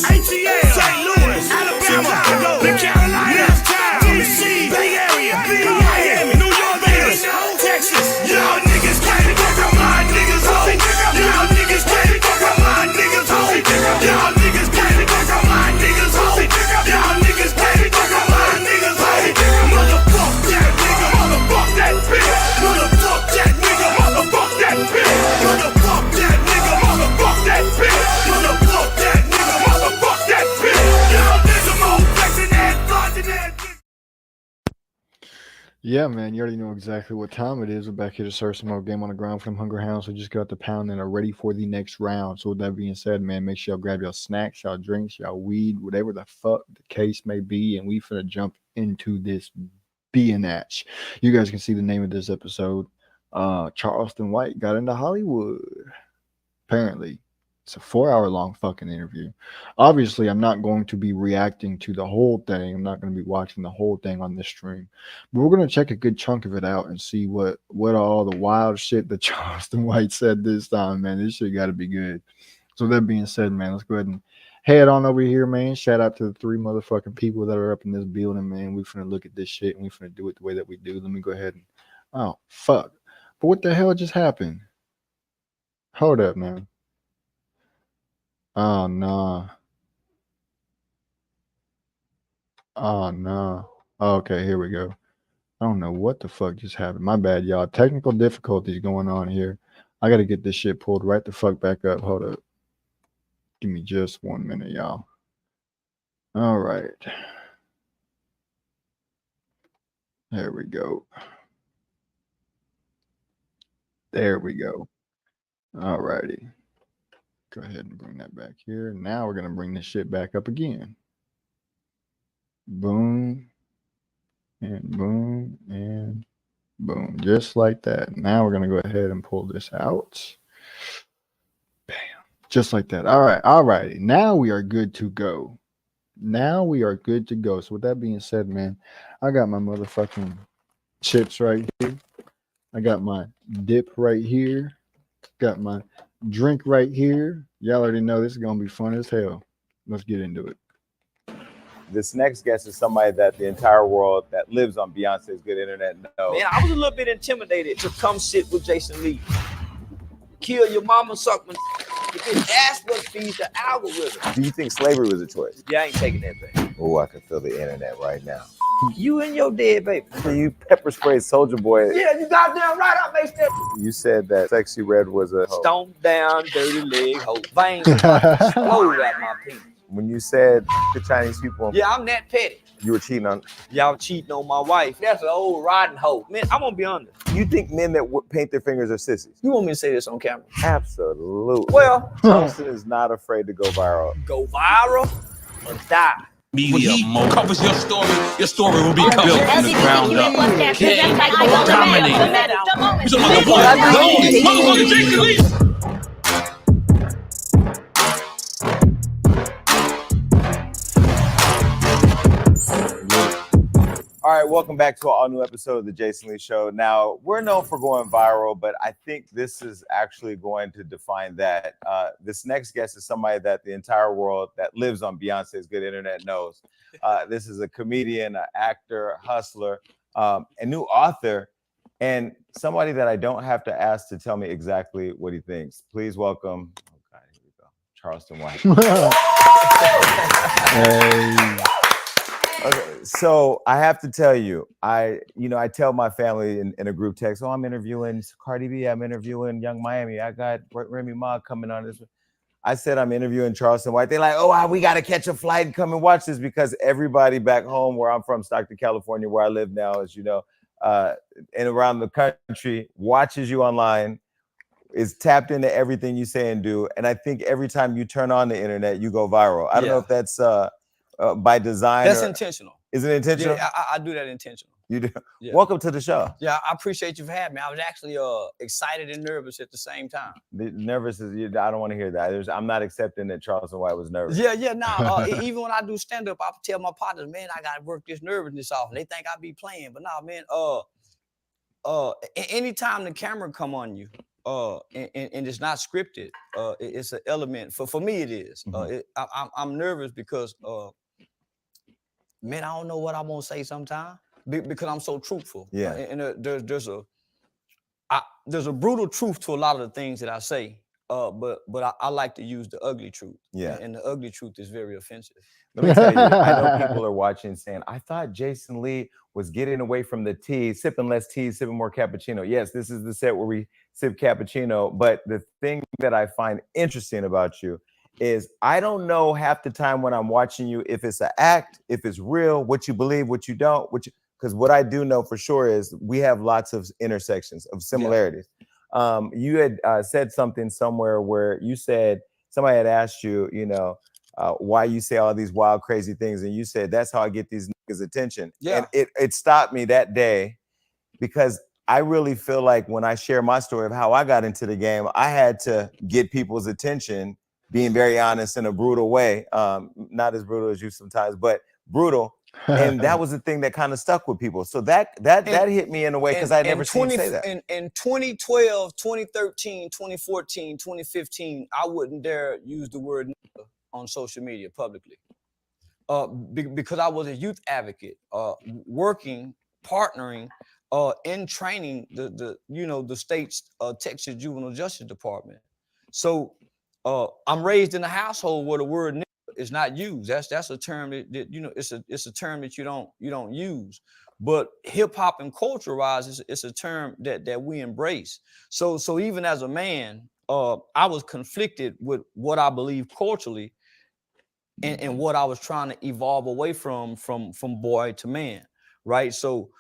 ATL, St. Louis, Alabama, Chicago, the Carolinas, Tennessee, Bay Area, Miami, New York, Vegas, Texas. Y'all niggas can't fuck with my niggas, ho. Y'all niggas can't fuck with my niggas, ho. Y'all niggas can't fuck with my niggas, ho. Y'all niggas can't fuck with my niggas, ho. Motherfuck that nigga, motherfuck that bitch. Motherfuck that nigga, motherfuck that bitch. Motherfuck that nigga, motherfuck that bitch. Motherfuck that nigga, motherfuck that bitch. Y'all niggas more flexing that, flaunting that. Yeah, man, you already know exactly what time it is. We're back here to serve some more game on the ground from Hunger Hounds. So just got the pound and are ready for the next round. So with that being said, man, make sure y'all grab your snacks, y'all drinks, y'all weed, whatever the fuck the case may be, and we finna jump into this B&H. You guys can see the name of this episode. Charleston White got into Hollywood. Apparently. It's a 4-hour long fucking interview. Obviously, I'm not going to be reacting to the whole thing. I'm not going to be watching the whole thing on this stream. But we're going to check a good chunk of it out and see what all the wild shit that Charleston White said this time, man. This shit got to be good. So that being said, man, let's go ahead and head on over here, man. Shout out to the 3 motherfucking people that are up in this building, man. We finna look at this shit and we finna do it the way that we do. Let me go ahead and... Oh, fuck. But what the hell just happened? Hold up, man. Oh, no. Oh, no. Okay, here we go. I don't know what the fuck just happened. My bad, y'all. Technical difficulties going on here. I got to get this shit pulled right the fuck back up. Hold up. Give me just 1 minute, y'all. All right. There we go. There we go. All righty. Go ahead and bring that back here. Now we're going to bring this shit back up again. Boom. And boom. And boom. Just like that. Now we're going to go ahead and pull this out. Bam. Just like that. All right. All righty. Now we are good to go. Now we are good to go. So with that being said, man, I got my motherfucking chips right here. I got my dip right here. Got my drink right here. Y'all already know this is going to be fun as hell. Let's get into it. This next guest is somebody that the entire world that lives on Beyonce's good internet knows. Man, I was a little bit intimidated to come sit with Jason Lee. Kill your mama, suck my. That's what feeds the algorithm. Do you think slavery was a choice? Yeah, I ain't taking that thing. Oh, I can feel the internet right now. You and your dead baby. You pepper sprayed Soldier Boy. Yeah, you goddamn right. I makes that. You said that Sexy Red was a hoe. Stomp down, dirty leg, hoe. Veins explode at my penis. When you said the Chinese people, yeah, I'm that petty. You were cheating on. Y'all cheating on my wife. That's an old riding hoe. Man, I'm gonna be honest. You think men that paint their fingers are sissies? You want me to say this on camera? Absolutely. Well, Charleston is not afraid to go viral. Go viral or die. Media covers your story will be built from the ground up. Dominate. So motherfucker, Jason Lee. All right, welcome back to an all-new episode of the Jason Lee Show. Now, we're known for going viral, but I think this is actually going to define that. This next guest is somebody that the entire world that lives on Beyonce's good internet knows. This is a comedian, an actor, hustler, a new author, and somebody that I don't have to ask to tell me exactly what he thinks. Please welcome, oh God, here we go, Charleston White. Hey. Okay, so I have to tell you, I tell my family in a group text, oh, I'm interviewing Cardi B, I'm interviewing Young Miami, I got Remy Ma coming on this. I said I'm interviewing Charleston White. They're like, oh, we got to catch a flight and come and watch this, because everybody back home where I'm from, Stockton, California, where I live now, as you know, and around the country, watches you online, is tapped into everything you say and do. And I think every time you turn on the internet, you go viral. I don't know if that's by design. That's intentional. Is it intentional? Yeah, I do that intentional. You do? Yeah. Welcome to the show. Yeah, I appreciate you for having me. I was actually excited and nervous at the same time. Nervous is, I don't want to hear that. I'm not accepting that Charleston White was nervous. Yeah, even when I do stand-up, I tell my partners, man, I got to work this nervousness off. And they think I be playing. But nah, man, anytime the camera come on you, and it's not scripted. It's an element for me. It is. I'm nervous because man, I don't know what I'm gonna say sometimes because I'm so truthful. Yeah. And there's a brutal truth to a lot of the things that I say. But I like to use the ugly truth. Yeah. And the ugly truth is very offensive. Let me tell you, I know people are watching saying, I thought Jason Lee was getting away from the tea, sipping less tea, sipping more cappuccino. Yes, this is the set where we sip cappuccino. But the thing that I find interesting about you is I don't know half the time when I'm watching you if it's an act, if it's real, what you believe, what you don't, because what I do know for sure is we have lots of intersections of similarities. Yeah. You had said something somewhere where you said somebody had asked you, you know, why you say all these wild, crazy things. And you said, that's how I get these niggas' attention. Yeah. And it stopped me that day because I really feel like when I share my story of how I got into the game, I had to get people's attention, being very honest in a brutal way. Not as brutal as you sometimes, but brutal. And that was the thing that kind of stuck with people. So that hit me in a way because I never seen you say that. In 2012, 2013, 2014, 2015, I wouldn't dare use the word nigga on social media publicly. Because I was a youth advocate, working, partnering, in training the state's Texas Juvenile Justice Department. So I'm raised in a household where the word nigga is not used. That's a term that it's a term that you don't use. But hip hop and culture wise, it's a term that we embrace. So even as a man, I was conflicted with what I believe culturally and what I was trying to evolve away from boy to man, right? So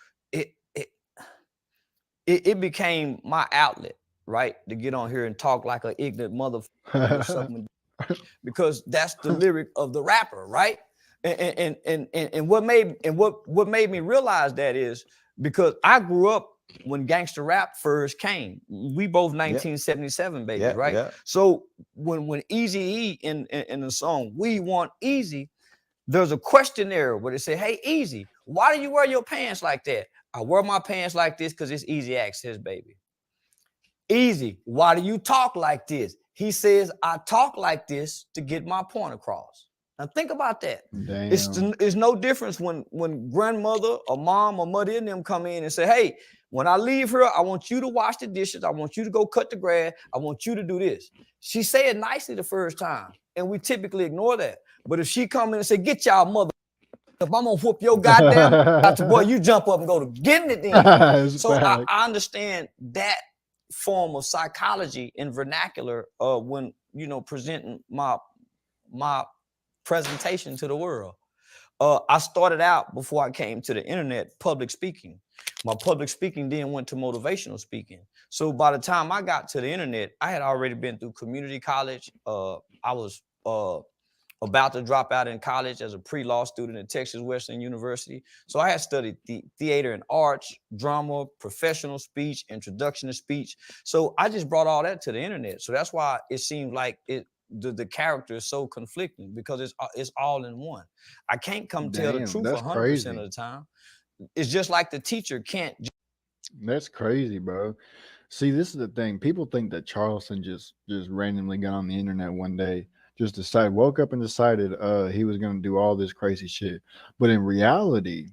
it became my outlet, right, to get on here and talk like an ignorant motherfucker or something, because that's the lyric of the rapper, right? And what made me realize that is because I grew up when gangster rap first came. We both 1977 babies, right? Yeah. So when Eazy-E in the song "We Want Easy," there's a questionnaire where they say, "Hey Eazy, why do you wear your pants like that?" "I wear my pants like this because it's easy access, baby." "Easy, why do you talk like this?" He says, "I talk like this to get my point across." Now think about that. Damn. It's no difference when grandmother or mom or mother and them come in and say, "Hey, when I leave here, I want you to wash the dishes. I want you to go cut the grass. I want you to do this." She say it nicely the first time, and we typically ignore that. But if she come in and say, "Get y'all mother, if I'm gonna whoop your goddamn boy, you jump up and go to getting it then." So I understand that form of psychology and vernacular when presenting my presentation to the world. I started out before I came to the internet public speaking. My public speaking then went to motivational speaking. So by the time I got to the internet, I had already been through community college. I was about to drop out in college as a pre-law student at Texas Western University. So I had studied theater and arts, drama, professional speech, introduction to speech. So I just brought all that to the internet. So that's why it seemed like the character is so conflicting, because it's all in one. I can't tell the truth 100% of the time. It's just like the teacher can't. That's crazy, bro. See, this is the thing. People think that Charleston just randomly got on the internet one day, woke up and decided he was going to do all this crazy shit. But in reality,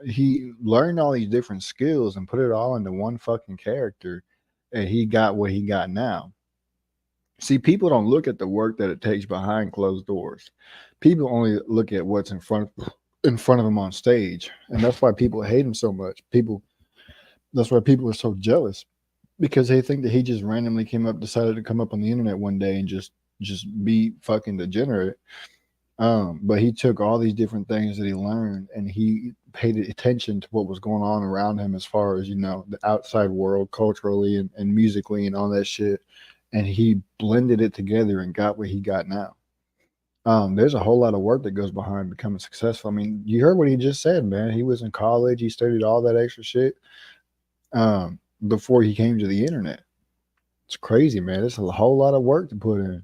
he learned all these different skills and put it all into one fucking character, and he got what he got now. See, people don't look at the work that it takes behind closed doors. People only look at what's in front of them on stage, and that's why people hate him so much. That's why people are so jealous, because they think that he just randomly decided to come up on the internet one day and just be fucking degenerate. But he took all these different things that he learned, and he paid attention to what was going on around him as far as, the outside world culturally and musically and all that shit. And he blended it together and got what he got now. There's a whole lot of work that goes behind becoming successful. I mean, you heard what he just said, man. He was in college. He studied all that extra shit before he came to the internet. It's crazy, man. It's a whole lot of work to put in.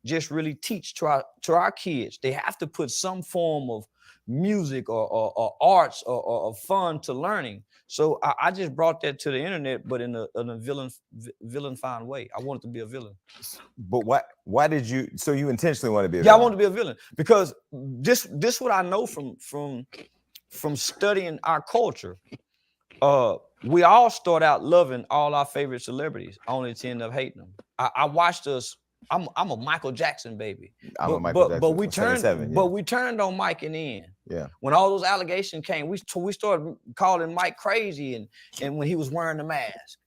just really teach to our kids. They have to put some form of music or arts or fun to learning. So I just brought that to the internet, but in a villain-fine way. I wanted to be a villain. But why did you? So you intentionally want to be a villain? villain? I wanted to be a villain because this what I know from studying our culture. We all start out loving all our favorite celebrities, only to end up hating them. I watched us. I'm a Michael Jackson baby. I'm a Michael Jackson. But we turned on Mike in the end. Yeah. When all those allegations came, we started calling Mike crazy, and when he was wearing the mask.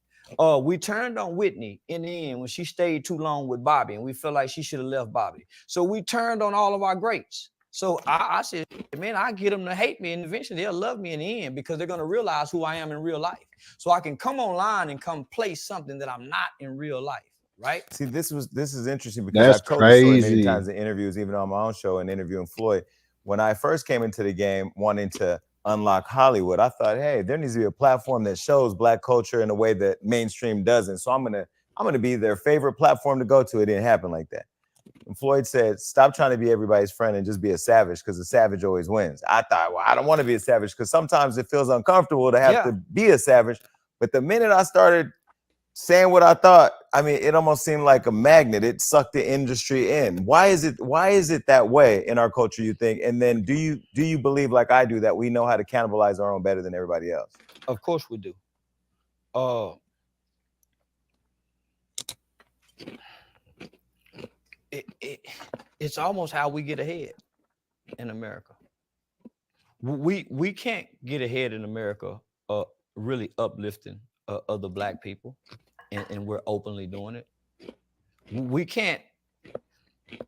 We turned on Whitney in the end when she stayed too long with Bobby, and we felt like she should have left Bobby. So we turned on all of our greats. So I said, man, I get them to hate me, and eventually they'll love me in the end because they're gonna realize who I am in real life. So I can come online and come play something that I'm not in real life. Right. See, this is interesting because I've told the story many times in interviews, even on my own show and interviewing Floyd. When I first came into the game wanting to unlock Hollywood, I thought, hey, there needs to be a platform that shows Black culture in a way that mainstream doesn't. So I'm gonna be their favorite platform to go to. It didn't happen like that. And Floyd said, stop trying to be everybody's friend and just be a savage because the savage always wins. I thought, well, I don't want to be a savage because sometimes it feels uncomfortable to have to be a savage. But the minute I started saying what I thought, I mean, it almost seemed like a magnet. It sucked the industry in. Why is it that way in our culture, you think? And then do you believe, like I do, that we know how to cannibalize our own better than everybody else? Of course we do. It's almost how we get ahead in America. We can't get ahead in America really uplifting other Black people, and we're openly doing it. We can't,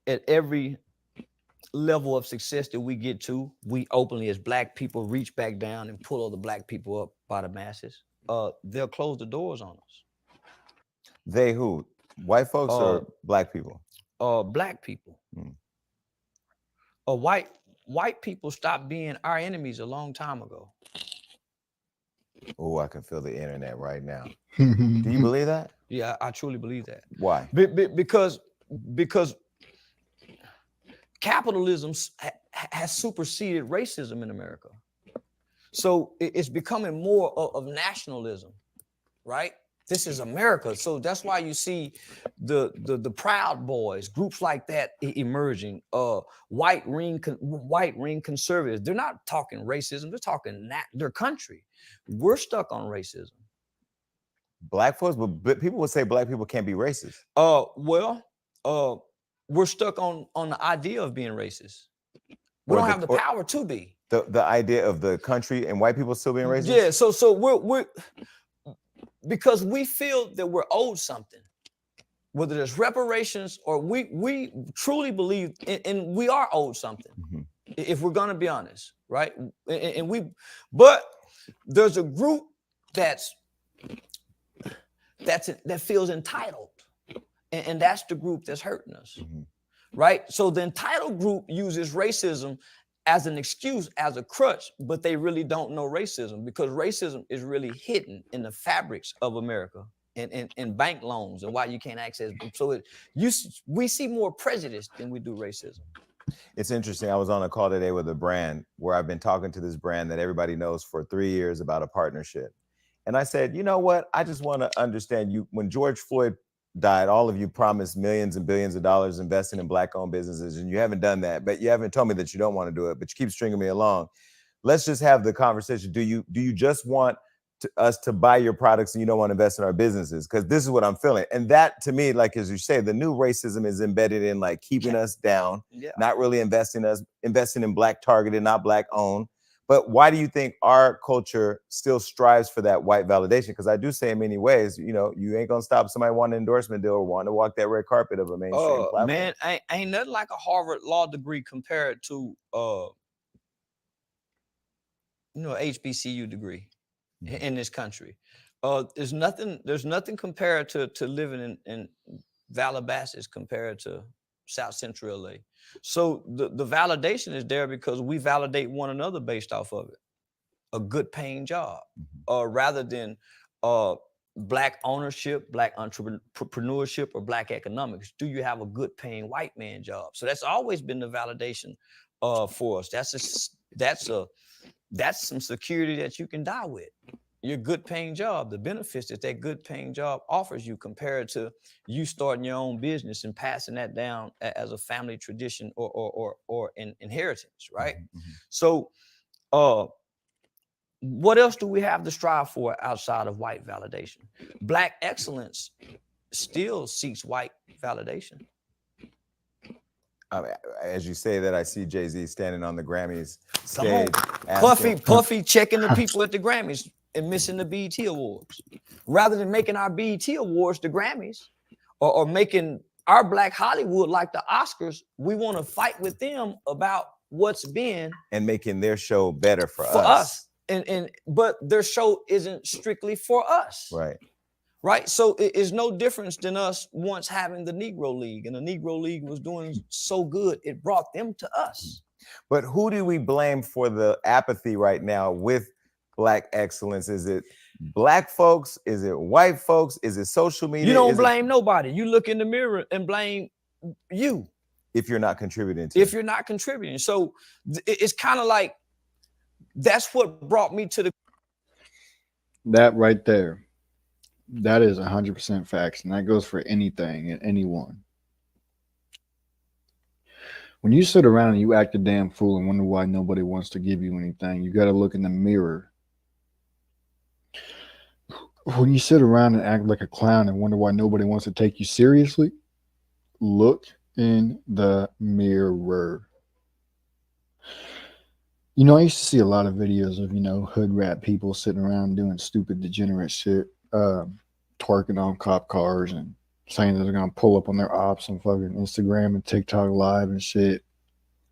at every level of success that we get to, we openly as Black people reach back down and pull other Black people up by the masses. They'll close the doors on us. They who? White folks or Black people? Black people. White people stopped being our enemies a long time ago. Oh, I can feel the internet right now. Do you believe that? Yeah, I truly believe that. Why? Because capitalism has superseded racism in America. So it's becoming more of nationalism, right? This is America. So that's why you see the Proud Boys, groups like that emerging, white ring conservatives. They're not talking racism, they're talking their country. We're stuck on racism. Black folks, but people would say Black people can't be racist. We're stuck on the idea of being racist. We don't have the power to be. The idea of the country and white people still being racist? Yeah, so we're because we feel that we're owed something, whether it's reparations or we truly believe and we are owed something, if we're gonna be honest, right? But there's a group that feels entitled, and that's the group that's hurting us, right? So the entitled group uses racism as an excuse, as a crutch, but they really don't know racism because racism is really hidden in the fabrics of America and bank loans and why you can't access them. So we see more prejudice than we do racism. It's interesting. I was on a call today with a brand where I've been talking to this brand that everybody knows for 3 years about a partnership. And I said, you know what? I just want to understand you. When George Floyd died, all of you promised millions and billions of dollars investing in Black-owned businesses, and you haven't done that. But you haven't told me that you don't want to do it, but you keep stringing me along. Let's just have the conversation. Do you just want us to buy your products and you don't want to invest in our businesses? Because this is what I'm feeling. And that, to me, like as you say, the new racism is embedded in like keeping us down, not really investing in Black targeted, not Black owned. But why do you think our culture still strives for that white validation? Because I do say in many ways, you know, you ain't gonna stop somebody wanting an endorsement deal or wanting to walk that red carpet of a mainstream platform. Man, ain't nothing like a Harvard law degree compared to HBCU degree in this country. There's nothing compared to living in Calabasas compared to South Central LA. So the validation is there because we validate one another based off of it. A good paying job, rather than black ownership, black entrepreneurship, or black economics? Do you have a good paying white man job? So that's always been the validation for us. That's some security that you can die with. Your good paying job, the benefits that good paying job offers you compared to you starting your own business and passing that down as a family tradition or an inheritance, right? Mm-hmm. So what else do we have to strive for outside of white validation? Black excellence still seeks white validation. As you say that, I see Jay-Z standing on the Grammys stage. Puffy checking the people at the Grammys and missing the BET Awards. Rather than making our BET Awards the Grammys or making our Black Hollywood like the Oscars, we want to fight with them about what's been. And making their show better for us. But their show isn't strictly for us. Right. So it's no difference than us once having the Negro League, and the Negro League was doing so good, it brought them to us. But who do we blame for the apathy right now with Black excellence? Is it Black folks? Is it white folks? Is it social media? You don't blame nobody. You look in the mirror and blame you. If you're not contributing to If you're not contributing. So it's kind of like, that's what brought me to that right there. That is 100% facts, and that goes for anything and anyone. When you sit around and you act a damn fool and wonder why nobody wants to give you anything, you got to look in the mirror. When you sit around and act like a clown and wonder why nobody wants to take you seriously, look in the mirror. You know, I used to see a lot of videos of, hood rat people sitting around doing stupid, degenerate shit. Twerking on cop cars and saying that they're gonna pull up on their ops on fucking Instagram and TikTok live and shit,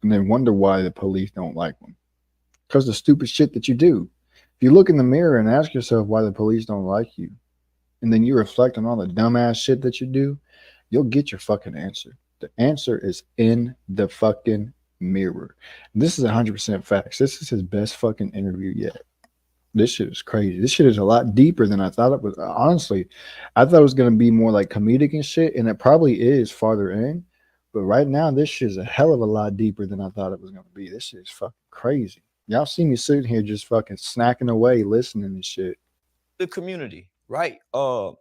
and then wonder why the police don't like them. Because the stupid shit that you do. If you look in the mirror and ask yourself why the police don't like you, and then you reflect on all the dumbass shit that you do, you'll get your fucking answer. The answer is in the fucking mirror. This is 100% facts. This is his best fucking interview yet. This shit is crazy. This shit is a lot deeper than I thought it was. Honestly, I thought it was going to be more like comedic and shit, and it probably is farther in. But right now, this shit is a hell of a lot deeper than I thought it was going to be. This shit is fucking crazy. Y'all see me sitting here just fucking snacking away, listening and shit. The community, right? I'm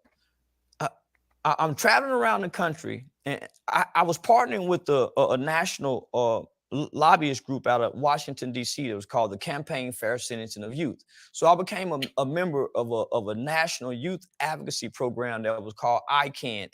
traveling around the country, and I was partnering with a national lobbyist group out of Washington, D.C. that was called the Campaign Fair Sentencing of Youth. So I became a member of a national youth advocacy program that was called ICANN,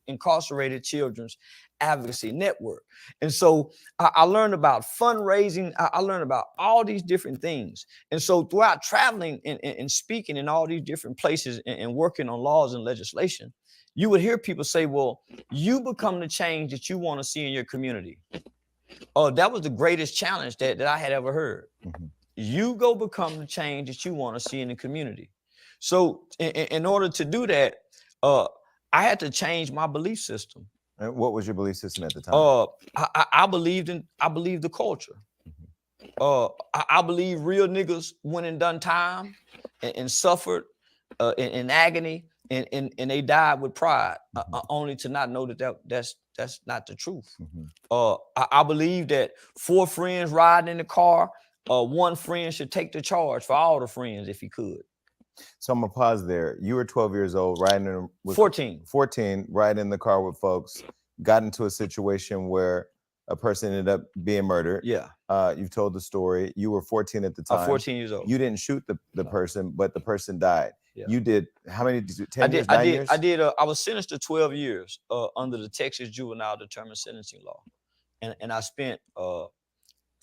Incarcerated Children's Advocacy Network. And so I learned about fundraising. I learned about all these different things. And so throughout traveling and speaking in all these different places and working on laws and legislation, you would hear people say, well, you become the change that you want to see in your community. That was the greatest challenge that I had ever heard. Mm-hmm. You go become the change that you want to see in the community. So in order to do that, I had to change my belief system. And what was your belief system at the time? I believed the culture. Mm-hmm. I believe real niggas went and done time and suffered in agony and they died with pride, mm-hmm. Only to not know that's not the truth. Mm-hmm. I believe that 4 friends riding in the car, one friend should take the charge for all the friends if he could. So I'm gonna pause there. You were 12 years old, riding with 14, riding in the car with folks, got into a situation where a person ended up being murdered. Yeah. You've told the story. You were 14 at the time. 14 years old. You didn't shoot the person, but the person died. Yeah. You did, how many, 10 years, 9 years? I was sentenced to 12 years under the Texas Juvenile Determined Sentencing Law. And I spent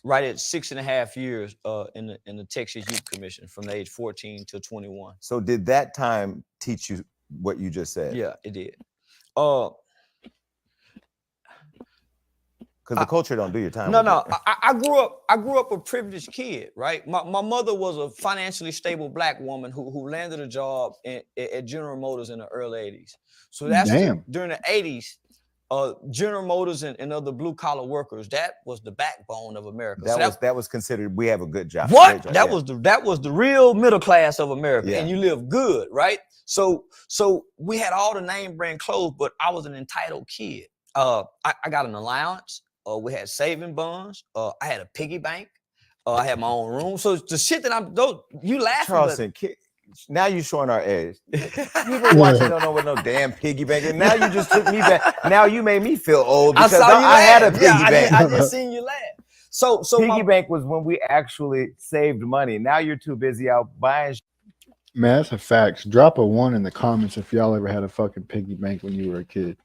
right at 6.5 years in the Texas Youth Commission from the age 14 to 21. So did that time teach you what you just said? Yeah, it did. Because the culture don't do your time. No. I grew up a privileged kid, right? My mother was a financially stable Black woman who landed a job at General Motors in the early 80s. So that's during the 80s. General Motors and other blue collar workers. That was the backbone of America. That was considered. We have a good job. What? Job, That was the real middle class of America, Yeah. and you live good, right? So we had all the name brand clothes, but I was an entitled kid. I got an allowance. We had saving bonds. I had a piggy bank. I had my own room. So the shit that you laughing, Charleston, now you showing our age. People watching don't know what no damn piggy bank is. Now you just took me back. Now you made me feel old because I had a piggy bank. I just seen you laugh. So piggy bank was when we actually saved money. Now you're too busy out buying. Man, that's a fact. Drop a 1 in the comments if y'all ever had a fucking piggy bank when you were a kid.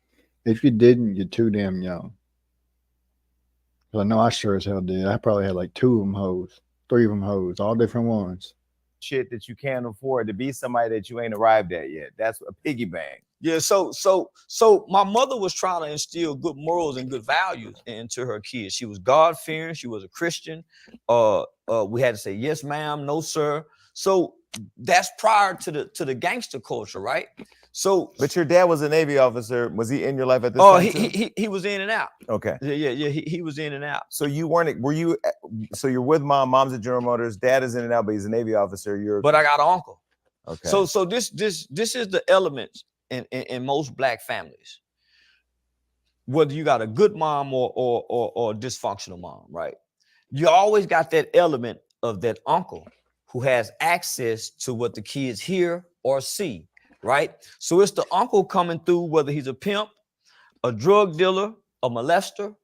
If you didn't, you're too damn young. I know I sure as hell did. I probably had like 2 of them hoes, 3 of them hoes, all different ones. Shit that you can't afford to be somebody that you ain't arrived at yet. That's a piggy bank. Yeah, so my mother was trying to instill good morals and good values into her kids. She was God-fearing, she was a Christian. We had to say yes, ma'am, no, sir. So that's prior to the gangster culture, right? So, but your dad was a Navy officer. Was he in your life at this time? He was in and out. Okay. Yeah. He was in and out. So so you're with mom. Mom's at General Motors. Dad is in and out, but he's a Navy officer. But I got an uncle. Okay. So this is the elements in most black families. Whether you got a good mom or a dysfunctional mom, right? You always got that element of that uncle who has access to what the kids hear or see. Right? So it's the uncle coming through, whether he's a pimp, a drug dealer, a molester,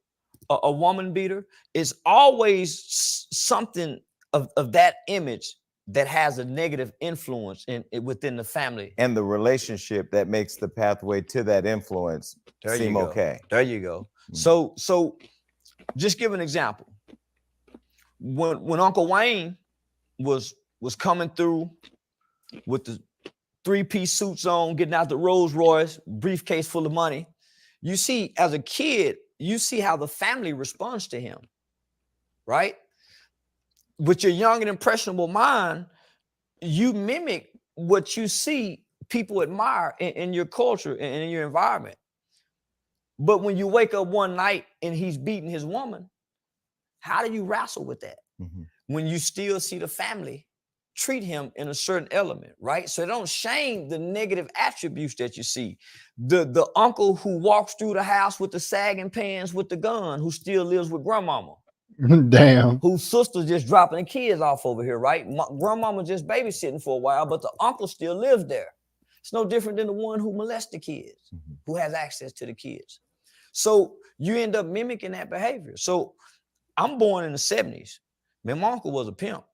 a woman beater. It's always something of that image that has a negative influence within the family. And the relationship that makes the pathway to that influence seem okay. There you go. Mm-hmm. So just give an example. When Uncle Wayne was coming through with the 3-piece suits on, getting out the Rolls Royce, briefcase full of money. You see, as a kid, you see how the family responds to him, right? With your young and impressionable mind, you mimic what you see people admire in your culture and in your environment. But when you wake up one night and he's beating his woman, how do you wrestle with that? Mm-hmm. When you still see the family treat him in a certain element, right? So don't shame the negative attributes that you see. The uncle who walks through the house with the sagging pants with the gun, who still lives with grandmama. Damn. Whose sister's just dropping the kids off over here, right? Grandmama just babysitting for a while, but the uncle still lives there. It's no different than the one who molests the kids, who has access to the kids. So you end up mimicking that behavior. So I'm born in the 70s. Man, my uncle was a pimp.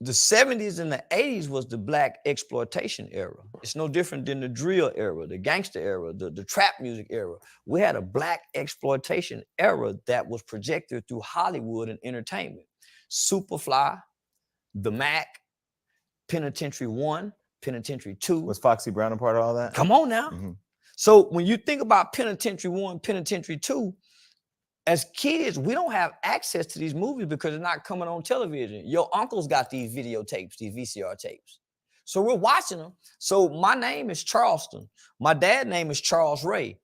The 70s and the 80s was the black exploitation era. It's no different than the drill era, the gangster era, the trap music era. We had a black exploitation era that was projected through Hollywood and entertainment. Superfly, The Mac, Penitentiary 1, Penitentiary 2. Was Foxy Brown a part of all that? Come on now. Mm-hmm. So when you think about Penitentiary 1, Penitentiary 2, as kids, we don't have access to these movies because they're not coming on television. Your uncle's got these videotapes, these VCR tapes. So we're watching them. So my name is Charleston. My dad's name is Charles Ray.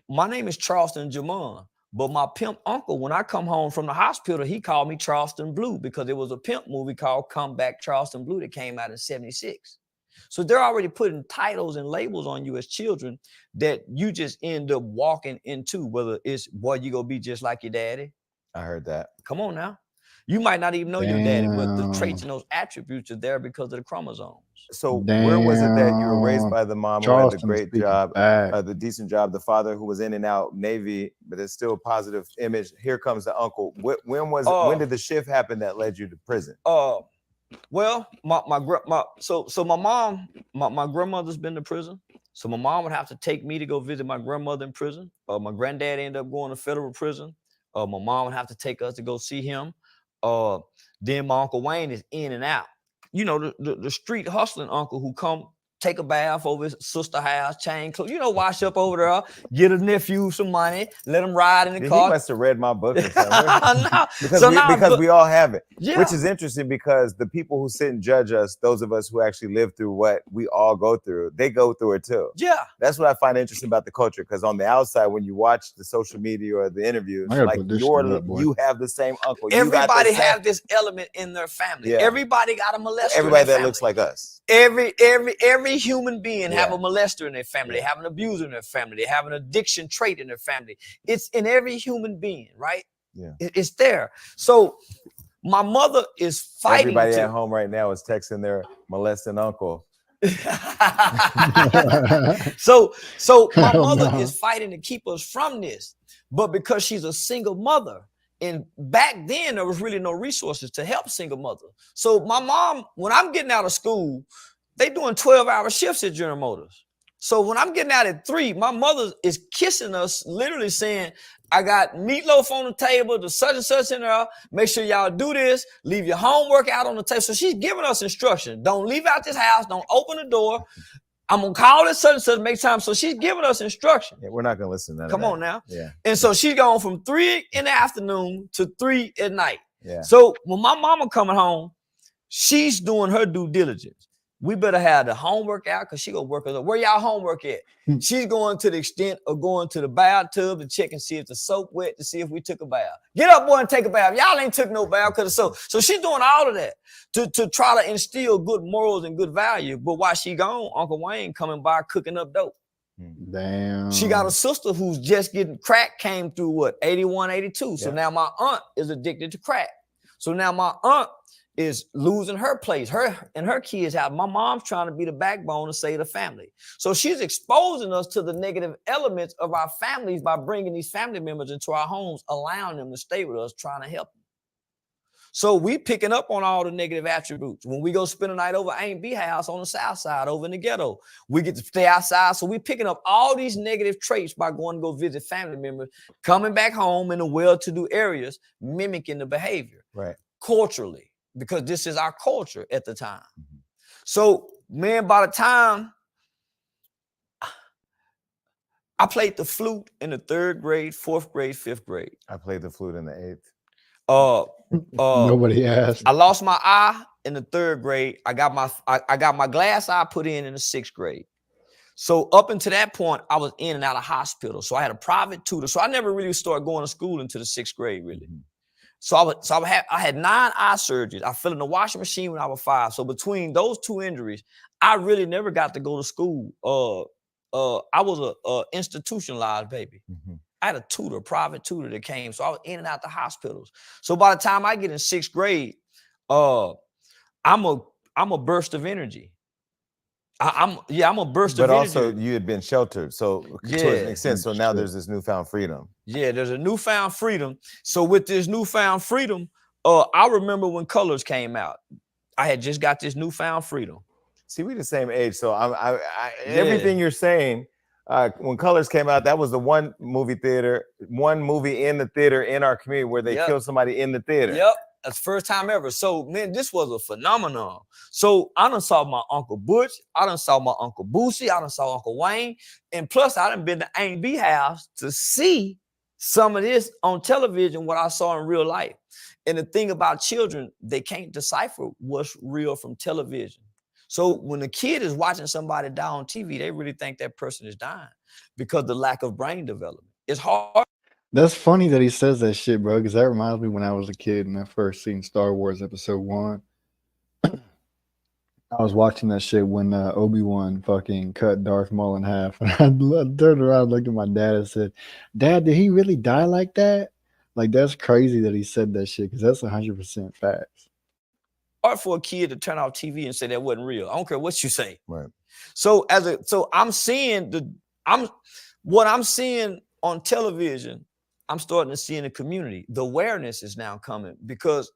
My name is Charleston Jamon. But my pimp uncle, when I come home from the hospital, he called me Charleston Blue because there was a pimp movie called Come Back Charleston Blue that came out in '76. So they're already putting titles and labels on you as children that you just end up walking into, whether it's, boy, you gonna be just like your daddy. I heard that. Come on now. You might not even know your daddy, but the traits and those attributes are there because of the chromosomes. So where was it that you were raised by the mom who had the great job, the decent job, the father who was in and out Navy, but it's still a positive image? Here comes the uncle. When did the shift happen that led you to prison? Well, my grandmother's been to prison. So my mom would have to take me to go visit my grandmother in prison. My granddad ended up going to federal prison. My mom would have to take us to go see him. Then my Uncle Wayne is in and out. You know, the street hustling uncle who come take a bath over his sister house, change clothes, wash up over there, get a nephew some money, let him ride in the He car. must have read my book or something. No. because we all have it, Yeah. which is interesting because the people who sit and judge us, those of us who actually live through what we all go through, they go through it too. Yeah. That's what I find interesting about the culture, because on the outside, when you watch the social media or the interviews, like you have the same uncle. Everybody has this element in their family. Yeah. Everybody got a molester. Everybody that looks like us. Every human being have Yeah. a molester in their family. They have an abuser in their family. They have an addiction trait in their family. It's in every human being, right? Yeah. It's there. So my mother is fighting. Everybody at home right now is texting their molesting uncle. so my mother is fighting to keep us from this, but because she's a single mother, and back then there was really no resources to help single mothers. So my mom, when I'm getting out of school, they doing 12-hour shifts at General Motors. So when I'm getting out at 3, my mother is kissing us, literally saying, I got meatloaf on the table, the such and such in there. Make sure y'all do this. Leave your homework out on the table. So she's giving us instruction. Don't leave out this house. Don't open the door. I'm going to call this such and such, make time. So she's giving us instruction. Yeah, we're not going to listen to that. Come on now. Yeah. And so she's going from 3 in the afternoon to 3 at night. Yeah. So when my mama coming home, she's doing her due diligence. We better have the homework out because she gonna work us up. Where y'all homework at? She's going to the extent of going to the bathtub to check and see if the soap wet, to see if we took a bath. Get up, boy, and take a bath. Y'all ain't took no bath because of soap. So she's doing all of that to try to instill good morals and good value. But while she gone, Uncle Wayne coming by cooking up dope. Damn. She got a sister who's just getting crack, came through what, 81, 82. So now my aunt is addicted to crack. So now my aunt is losing her place. Her and her kids have. My mom's trying to be the backbone to save the family. So she's exposing us to the negative elements of our families by bringing these family members into our homes, allowing them to stay with us, trying to help them. So we picking up on all the negative attributes. When we go spend a night over Aunt B house on the south side, over in the ghetto, we get to stay outside. So we picking up all these negative traits by going to go visit family members, coming back home in the well-to-do areas, mimicking the behavior. Right. Culturally. Because this is our culture at the time. So, man, by the time I played the flute in the 3rd grade, 4th grade, 5th grade. I played the flute in the 8th. Nobody asked. I lost my eye in the 3rd grade. I got my glass eye put in the 6th grade. So up until that point, I was in and out of hospital. So I had a private tutor. So I never really started going to school until the 6th grade, really. So I had 9 eye surgeries. I fell in the washing machine when I was 5. So between those 2 injuries, I really never got to go to school. I was a institutionalized baby. I had a tutor, private tutor that came. So I was in and out the hospitals. So by the time I get in 6th grade, I'm a burst of energy. I'm a burst of energy. But also you had been sheltered. So it makes sense. So now there's this newfound freedom. Yeah, there's a newfound freedom. So with this newfound freedom, I remember when Colors came out. I had just got this newfound freedom. See, we the same age. So everything you're saying, when Colors came out, that was the one movie in the theater in our community where they killed somebody in the theater. Yep. That's the first time ever. So, man, this was a phenomenon. So I done saw my Uncle Butch. I done saw my Uncle Boosie. I done saw Uncle Wayne. And plus, I done been to Aunt B house to see some of this on television, what I saw in real life. And the thing about children, they can't decipher what's real from television. So when a kid is watching somebody die on TV, they really think that person is dying because of the lack of brain development. It's hard. That's funny that he says that shit, bro, because that reminds me when I was a kid and I first seen Star Wars Episode 1. I was watching that shit when Obi-Wan fucking cut Darth Maul in half. And I turned around, looked at my dad and said, Dad, did he really die like that? Like, that's crazy that he said that shit because that's 100% facts. Hard for a kid to turn off TV and say that wasn't real. I don't care what you say. Right. So I'm seeing what I'm seeing on television, I'm starting to see in the community. The awareness is now coming because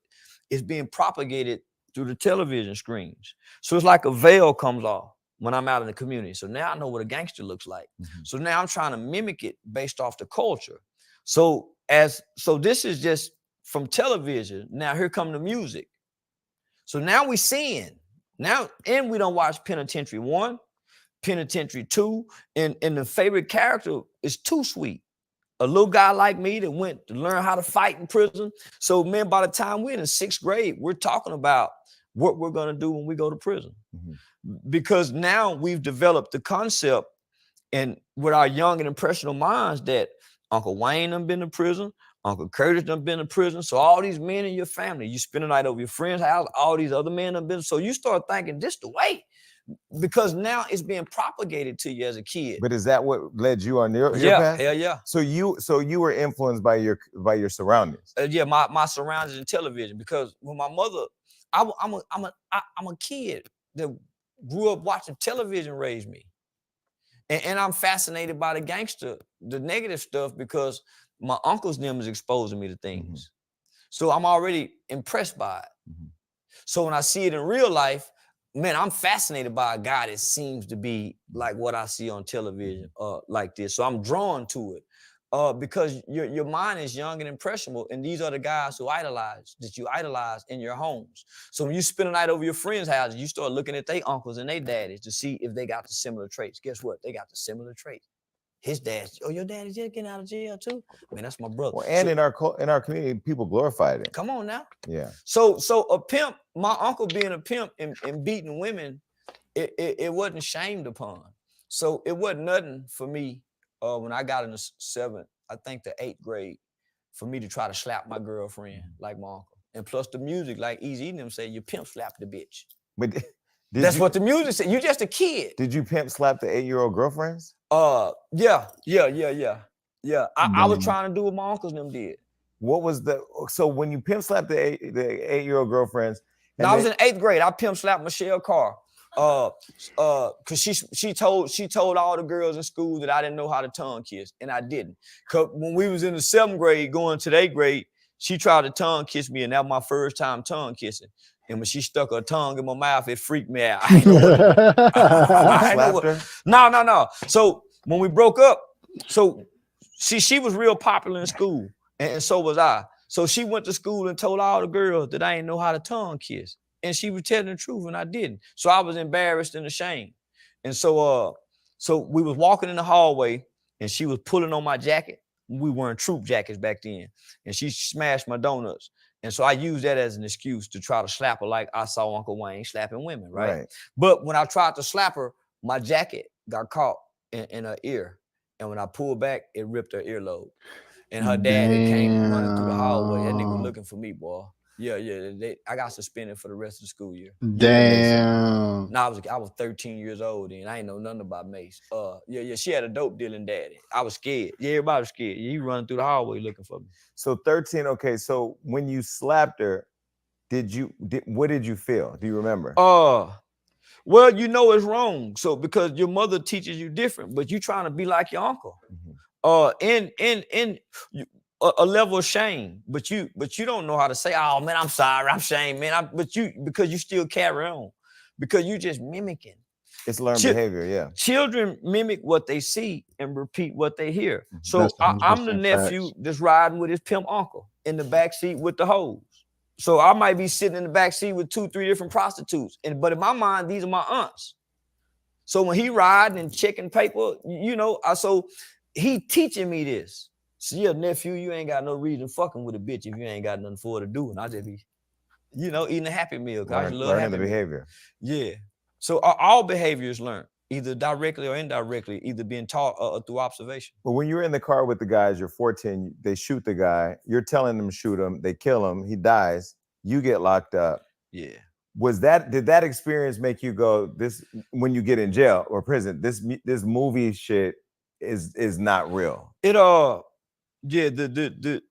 it's being propagated through the television screens. So it's like a veil comes off when I'm out in the community. So now I know what a gangster looks like. So now I'm trying to mimic it based off the culture. So this is just from television. Now here come the music. So now we seeing. Now, and we don't watch Penitentiary 1. Penitentiary 2, and the favorite character is Too Sweet. A little guy like me that went to learn how to fight in prison. So, man, by the time we're in 6th grade, we're talking about what we're going to do when we go to prison. Because now we've developed the concept and with our young and impressionable minds that Uncle Wayne done been to prison, Uncle Curtis done been to prison. So all these men in your family, you spend the night over your friend's house, all these other men done been. So you start thinking this the way. Because now it's being propagated to you as a kid. But is that what led you on your Yeah, path? hell yeah. So you were influenced by your surroundings. Yeah, my surroundings in television. Because when my mother, I'm a kid that grew up watching television raise me, and I'm fascinated by the gangster, the negative stuff, because my uncle's name is exposing me to things. So I'm already impressed by it. So when I see it in real life, man, I'm fascinated by a guy that seems to be like what I see on television, like this. So I'm drawn to it because your mind is young and impressionable, and these are the guys who you idolize in your homes. So when you spend a night over your friends' houses, you start looking at their uncles and their daddies to see if they got the similar traits. Guess what? They got the similar traits. His dad, oh, your daddy's just getting out of jail too? Man, that's my brother. Well, and so, in our community, people glorified it. Come on now. Yeah. So a pimp, my uncle being a pimp and beating women, it wasn't shamed upon. So it wasn't nothing for me when I got in the 7th, I think the 8th grade, for me to try to slap my girlfriend like my uncle. And plus the music, like Easy Eating them say, you pimp slap the bitch. But that's what the music said. You just a kid. Did you pimp slap the 8-year-old girlfriends? Yeah. I was trying to do what my uncles them did. What was so when you pimp slapped the 8-year-old girlfriends? Now I was in 8th grade. I pimp slapped Michelle Carr. Cause she told all the girls in school that I didn't know how to tongue kiss, and I didn't. Cause when we was in the 7th grade going to the 8th grade, she tried to tongue kiss me, and that was my first time tongue kissing. And when she stuck her tongue in my mouth, it freaked me out. No. So when we broke up, so she was real popular in school, and so was I. So she went to school and told all the girls that I didn't know how to tongue kiss. And she was telling the truth, and I didn't. So I was embarrassed and ashamed. And so we was walking in the hallway, and she was pulling on my jacket. We wearing troop jackets back then. And she smashed my donuts. And so I used that as an excuse to try to slap her like I saw Uncle Wayne slapping women, right? But when I tried to slap her, my jacket got caught in her ear. And when I pulled back, it ripped her earlobe. And her dad came running through the hallway. That nigga was looking for me, boy. Yeah. I got suspended for the rest of the school year. Damn. No, I was 13 years old and I ain't know nothing about Mace. She had a dope dealing daddy. I was scared. Yeah, everybody was scared. He running through the hallway looking for me. So 13, okay. So when you slapped her, what did you feel? Do you remember? Well, you know it's wrong. So because your mother teaches you different, but you trying to be like your uncle. In a level of shame, but you don't know how to say, oh man, I'm sorry, I'm ashamed, man. Because you still carry on, because you just mimicking. It's learned behavior, yeah. Children mimic what they see and repeat what they hear. So I'm the nephew that's riding with his pimp uncle in the back seat with the hoes. So I might be sitting in the back seat with 2-3 different prostitutes, but in my mind, these are my aunts. So when he riding and checking paper, so he teaching me this. So yeah, nephew, you ain't got no reason fucking with a bitch if you ain't got nothing for her to do. And I just be, eating a Happy Meal. Learning the behavior. Yeah. So all behavior is learned, either directly or indirectly, either being taught or through observation. But when you're in the car with the guys, you're 14, they shoot the guy, you're telling them to shoot him, they kill him, he dies, you get locked up. Yeah. Did that experience make you go, this, when you get in jail or prison, this movie shit is not real? Yeah, there's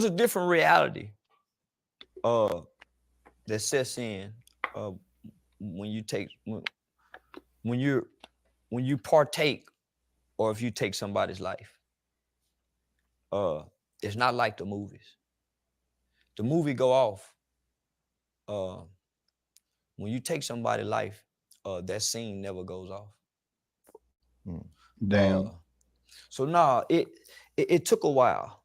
a different reality that sets in when you partake, or if you take somebody's life. It's not like the movies. The movie go off. When you take somebody's life, that scene never goes off. Damn. So no, it took a while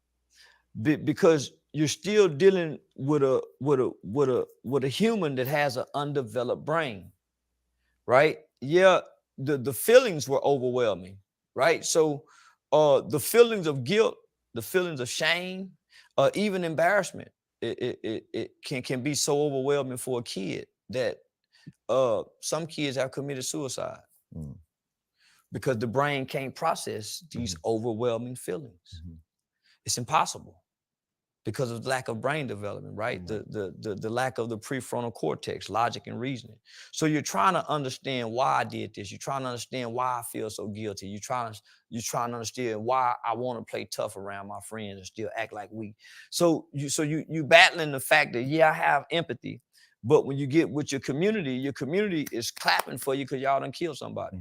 because you're still dealing with a human that has an undeveloped brain. right? Yeah, the feelings were overwhelming, right? So the feelings of guilt, the feelings of shame, even embarrassment, it can be so overwhelming for a kid that some kids have committed suicide because the brain can't process these overwhelming feelings. It's impossible because of lack of brain development, right? The lack of the prefrontal cortex, logic and reasoning. So you're trying to understand why I did this. You're trying to understand why I feel so guilty. You're trying to understand why I want to play tough around my friends and still act like weak. So you battling the fact that, yeah, I have empathy, but when you get with your community is clapping for you because y'all done killed somebody.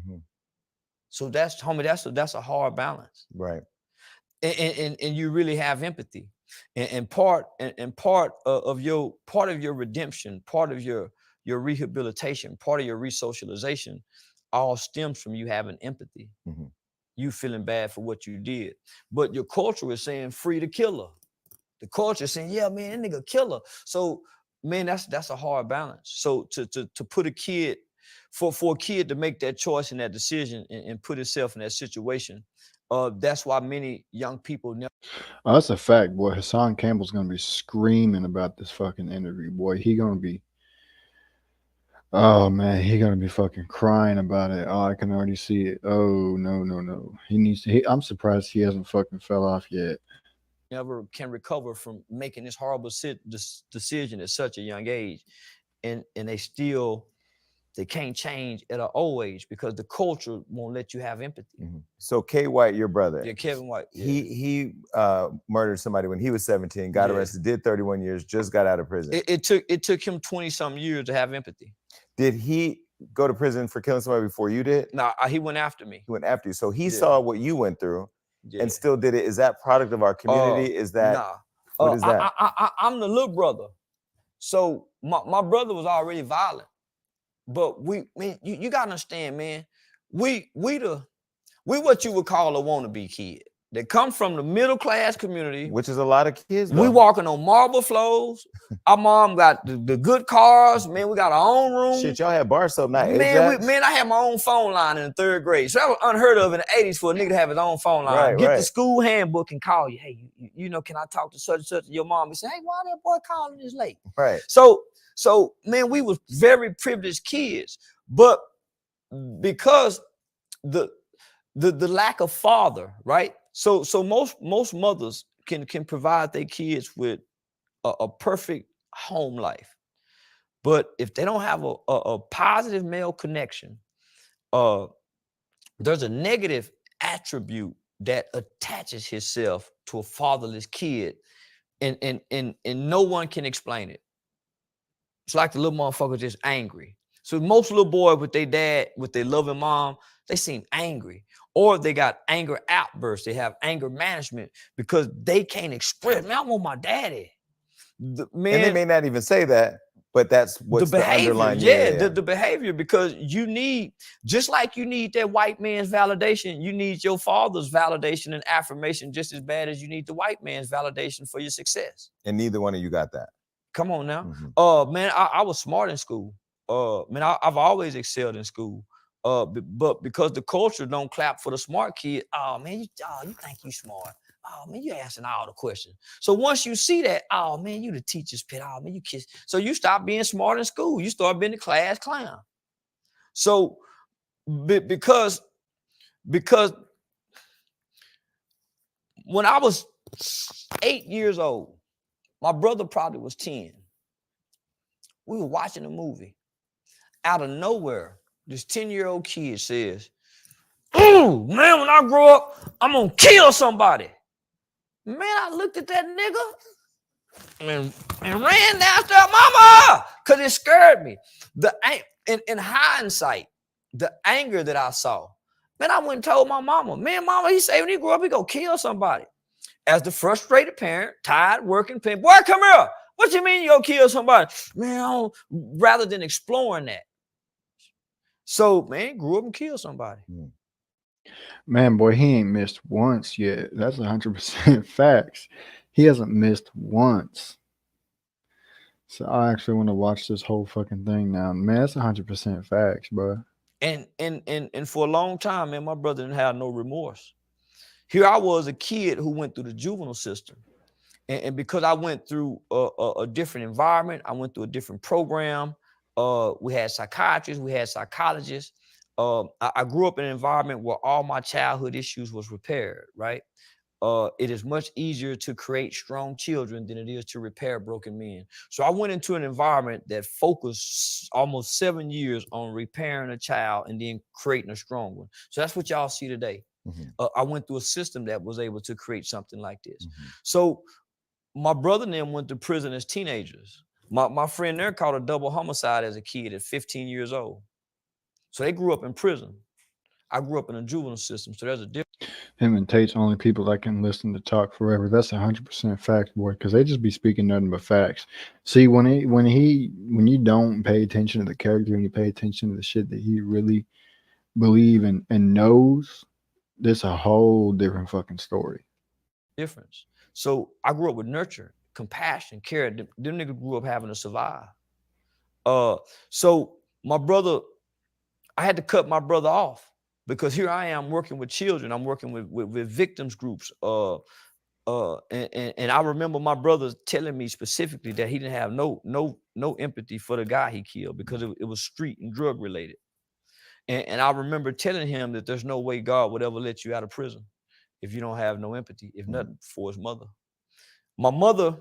So that's a hard balance. Right. And you really have empathy. And part of your redemption, part of your rehabilitation, part of your resocialization, all stems from you having empathy. You feeling bad for what you did, but your culture is saying free the killer. The culture is saying, yeah, man, that nigga killer. So, man, that's a hard balance. So to put a kid, for a kid to make that choice and that decision and put himself in that situation, that's why many young people never. Oh, that's a fact, boy. Hassan Campbell's gonna be screaming about this fucking interview, boy. He gonna be, oh man, he gonna be fucking crying about it. Oh, I can already see it. Oh no. He needs to. I'm surprised he hasn't fucking fell off yet. Never can recover from making this horrible decision at such a young age, and they can't change at an old age because the culture won't let you have empathy. So K. White, your brother, Yeah, Kevin White. Yeah. He murdered somebody when he was 17, got arrested, did 31 years, just got out of prison. It took him 20-something years to have empathy. Did he go to prison for killing somebody before you did? No, he went after me. He went after you. So he saw what you went through and still did it. Is that product of our community? Is that, what is that? I'm the little brother. So my brother was already violent. But you gotta understand, man, we what you would call a wannabe kid. They come from the middle class community, which is a lot of kids. We walking on marble floors. Our mom got the good cars. Man, we got our own room. Shit, y'all had bar soap, not man, I had my own phone line in the 3rd grade. So that was unheard of in the 80s for a nigga to have his own phone line. Get the school handbook and call you. Hey, you know, can I talk to such and such? Your mom would say, hey, why that boy calling this late? Right. So man, we was very privileged kids, but because the lack of father, right? So most mothers can provide their kids with a perfect home life, but if they don't have a positive male connection, there's a negative attribute that attaches itself to a fatherless kid, and no one can explain it. It's like the little motherfucker just angry. So most little boys with their dad, with their loving mom, they seem angry. Or they got anger outbursts. They have anger management because they can't express, man, I want my daddy. And they may not even say that, but that's what's the underlying. The behavior, because you need, just like you need that white man's validation, you need your father's validation and affirmation just as bad as you need the white man's validation for your success. And neither one of you got that. Come on now. Man, I was smart in school. Man, I've always excelled in school. But because the culture don't clap for the smart kid, oh man, you think you smart. Oh man, you asking all the questions. So once you see that, oh man, you the teacher's pet. Oh man, you kiss. So you stop being smart in school. You start being the class clown. So because when I was 8 years old, my brother probably was 10. We were watching a movie. Out of nowhere, this 10-year-old kid says, "Oh man, when I grow up, I'm gonna kill somebody." Man, I looked at that nigga and ran after mama because it scared me. In hindsight, the anger that I saw, man, I went and told my mama, man, mama, he said when he grew up, he gonna kill somebody. As the frustrated parent, tired, working, boy, come here. What you mean you gonna kill somebody? Man, rather than exploring that. So, man, grew up and killed somebody. Man, boy, he ain't missed once yet. That's 100% facts. He hasn't missed once. So I actually want to watch this whole fucking thing now. Man, that's 100% facts, bro. And for a long time, man, my brother didn't have no remorse. Here I was, a kid who went through the juvenile system. And because I went through a different environment, I went through a different program. We had psychiatrists, we had psychologists. I grew up in an environment where all my childhood issues was repaired, right? It is much easier to create strong children than it is to repair broken men. So I went into an environment that focused almost 7 years on repairing a child and then creating a strong one. So that's what y'all see today. I went through a system that was able to create something like this. So my brother and them went to prison as teenagers. My friend there caught a double homicide as a kid at 15 years old. So they grew up in prison. I grew up in a juvenile system, so there's a difference. Him and Tate's only people that can listen to talk forever. That's 100% fact, boy, because they just be speaking nothing but facts. See, when you don't pay attention to the character and you pay attention to the shit that he really believe and knows, this a whole different fucking story. Difference. So I grew up with nurture, compassion, care. Them niggas grew up having to survive. So my brother, I had to cut my brother off because here I am working with children. I'm working with victims groups. And I remember my brother telling me specifically that he didn't have no empathy for the guy he killed because it was street and drug related. And I remember telling him that there's no way God would ever let you out of prison if you don't have no empathy, if nothing for his mother. My mother,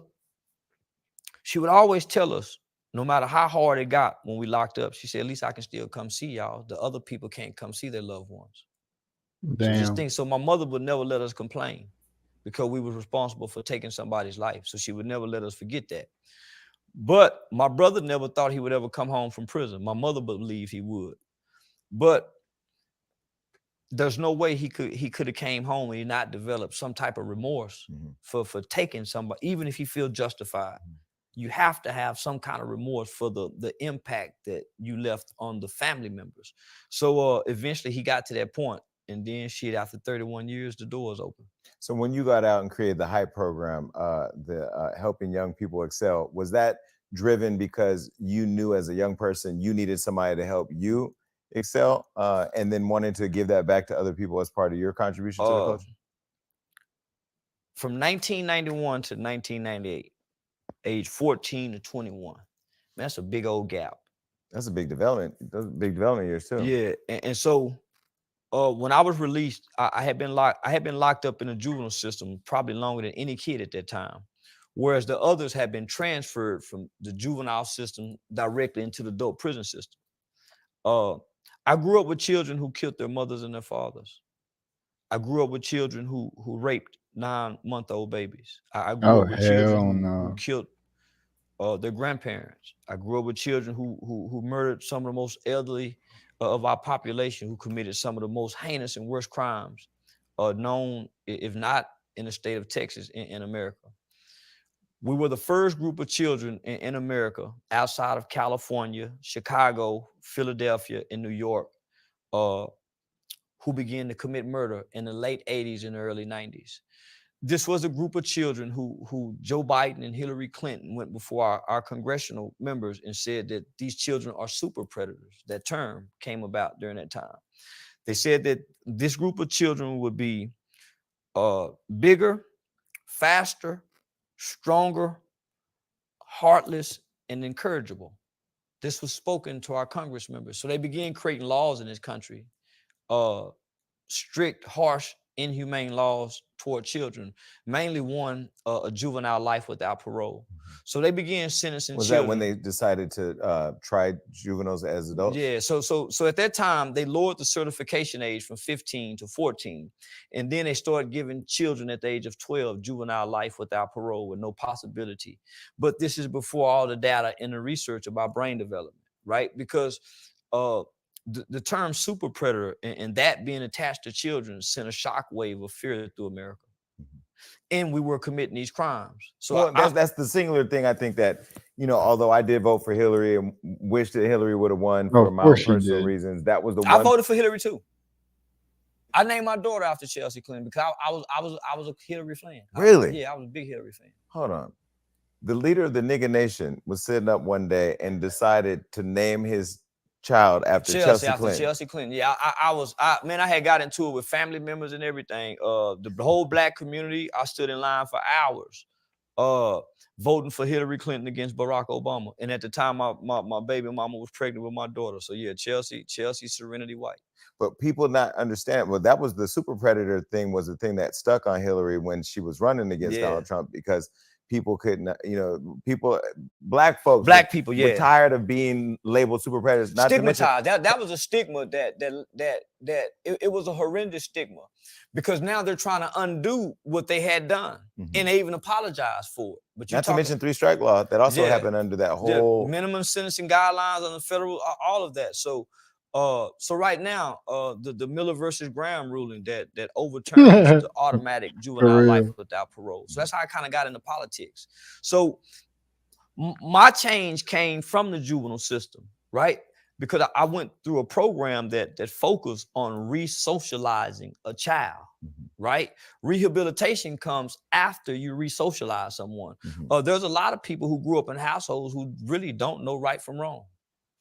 she would always tell us, no matter how hard it got when we locked up, she said, at least I can still come see y'all. The other people can't come see their loved ones. Damn. So just think, so my mother would never let us complain because we were responsible for taking somebody's life. So she would never let us forget that. But my brother never thought he would ever come home from prison. My mother believed he would. But there's no way he could have came home and he not developed some type of remorse for taking somebody, even if he feels justified. You have to have some kind of remorse for the impact that you left on the family members. So eventually he got to that point, and then shit, after 31 years, the doors open. So when you got out and created the HYPE program, helping young people excel, was that driven because you knew as a young person you needed somebody to help you excel, and then wanted to give that back to other people as part of your contribution to the culture? From 1991 to 1998, age 14 to 21. Man, that's a big old gap. That's a big development. Those are big development years too. Yeah, and so when I was released, I had been locked up in a juvenile system probably longer than any kid at that time, whereas the others had been transferred from the juvenile system directly into the adult prison system. I grew up with children who killed their mothers and their fathers. I grew up with children who raped 9-month-old babies. I grew up with children who killed their grandparents. I grew up with children who murdered some of the most elderly of our population, who committed some of the most heinous and worst crimes known, if not in the state of Texas, in America. We were the first group of children in America outside of California, Chicago, Philadelphia, and New York who began to commit murder in the late 80s and early 90s. This was a group of children who Joe Biden and Hillary Clinton went before our congressional members and said that these children are super predators. That term came about during that time. They said that this group of children would be bigger, faster, stronger, heartless, and incorrigible. This was spoken to our Congress members. So they began creating laws in this country, strict, harsh, inhumane laws toward children, mainly one, a juvenile life without parole. So they began sentencing Was children. that when they decided to try juveniles as adults? Yeah, so at that time, they lowered the certification age from 15 to 14. And then they started giving children at the age of 12 juvenile life without parole with no possibility. But this is before all the data and the research about brain development, right? Because the term super predator and that being attached to children sent a shockwave of fear through America. And we were committing these crimes. So that's the singular thing I think that, although I did vote for Hillary and wish that Hillary would have won for my own personal reasons, that was the one. I voted for Hillary too. I named my daughter after Chelsea Clinton because I was a Hillary fan. Really? I was a big Hillary fan. Hold on. The leader of the nigga nation was sitting up one day and decided to name his child after Chelsea Clinton. Chelsea Clinton. Yeah, I had got into it with family members and everything. The whole black community, I stood in line for hours, voting for Hillary Clinton against Barack Obama. And at the time, my baby mama was pregnant with my daughter. So yeah, Chelsea Serenity White. But people not understand. Well, that was the super predator thing, was the thing that stuck on Hillary when she was running against Donald Trump, because people couldn't, black folks, were tired of being labeled super predators. Not stigmatized. That was a stigma it was a horrendous stigma, because now they're trying to undo what they had done, and they even apologize for it. But not to mention 3-strike law that also happened under that whole minimum sentencing guidelines on the federal, all of that. So right now, the Miller versus Graham ruling that overturns the automatic juvenile life without parole. So that's how I kind of got into politics. So my change came from the juvenile system, right? Because I went through a program that focused on re-socializing a child, right? Rehabilitation comes after you re-socialize someone. There's a lot of people who grew up in households who really don't know right from wrong.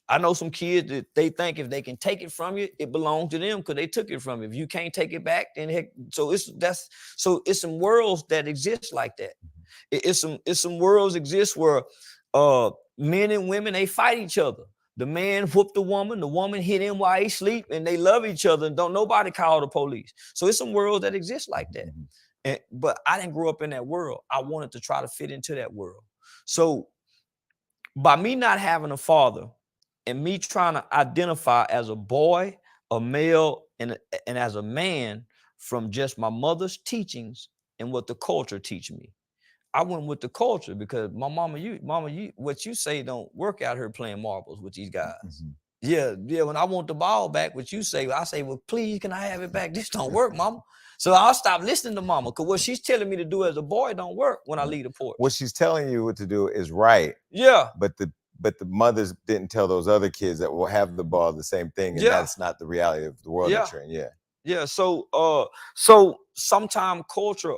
I know some kids that they think if they can take it from you, it belongs to them because they took it from you. If you can't take it back, then heck, so it's some worlds that exist like that. It's some worlds exist where men and women, they fight each other. The man whooped the woman hit him while he sleep, and they love each other and don't nobody call the police. So it's some worlds that exist like that. But I didn't grow up in that world. I wanted to try to fit into that world. So by me not having a father, and me trying to identify as a boy, a male, and as a man from just my mother's teachings and what the culture teach me, I went with the culture because my mama, what you say don't work out here playing marbles with these guys. Yeah. When I want the ball back, what you say, I say, well, please, can I have it back? This don't work, mama. So I'll stop listening to mama, because what she's telling me to do as a boy don't work when I leave the porch. What she's telling you what to do is right. Yeah. But the mothers didn't tell those other kids that will have the ball the same thing, and that's not the reality of the world that you're in. Yeah. So sometimes culture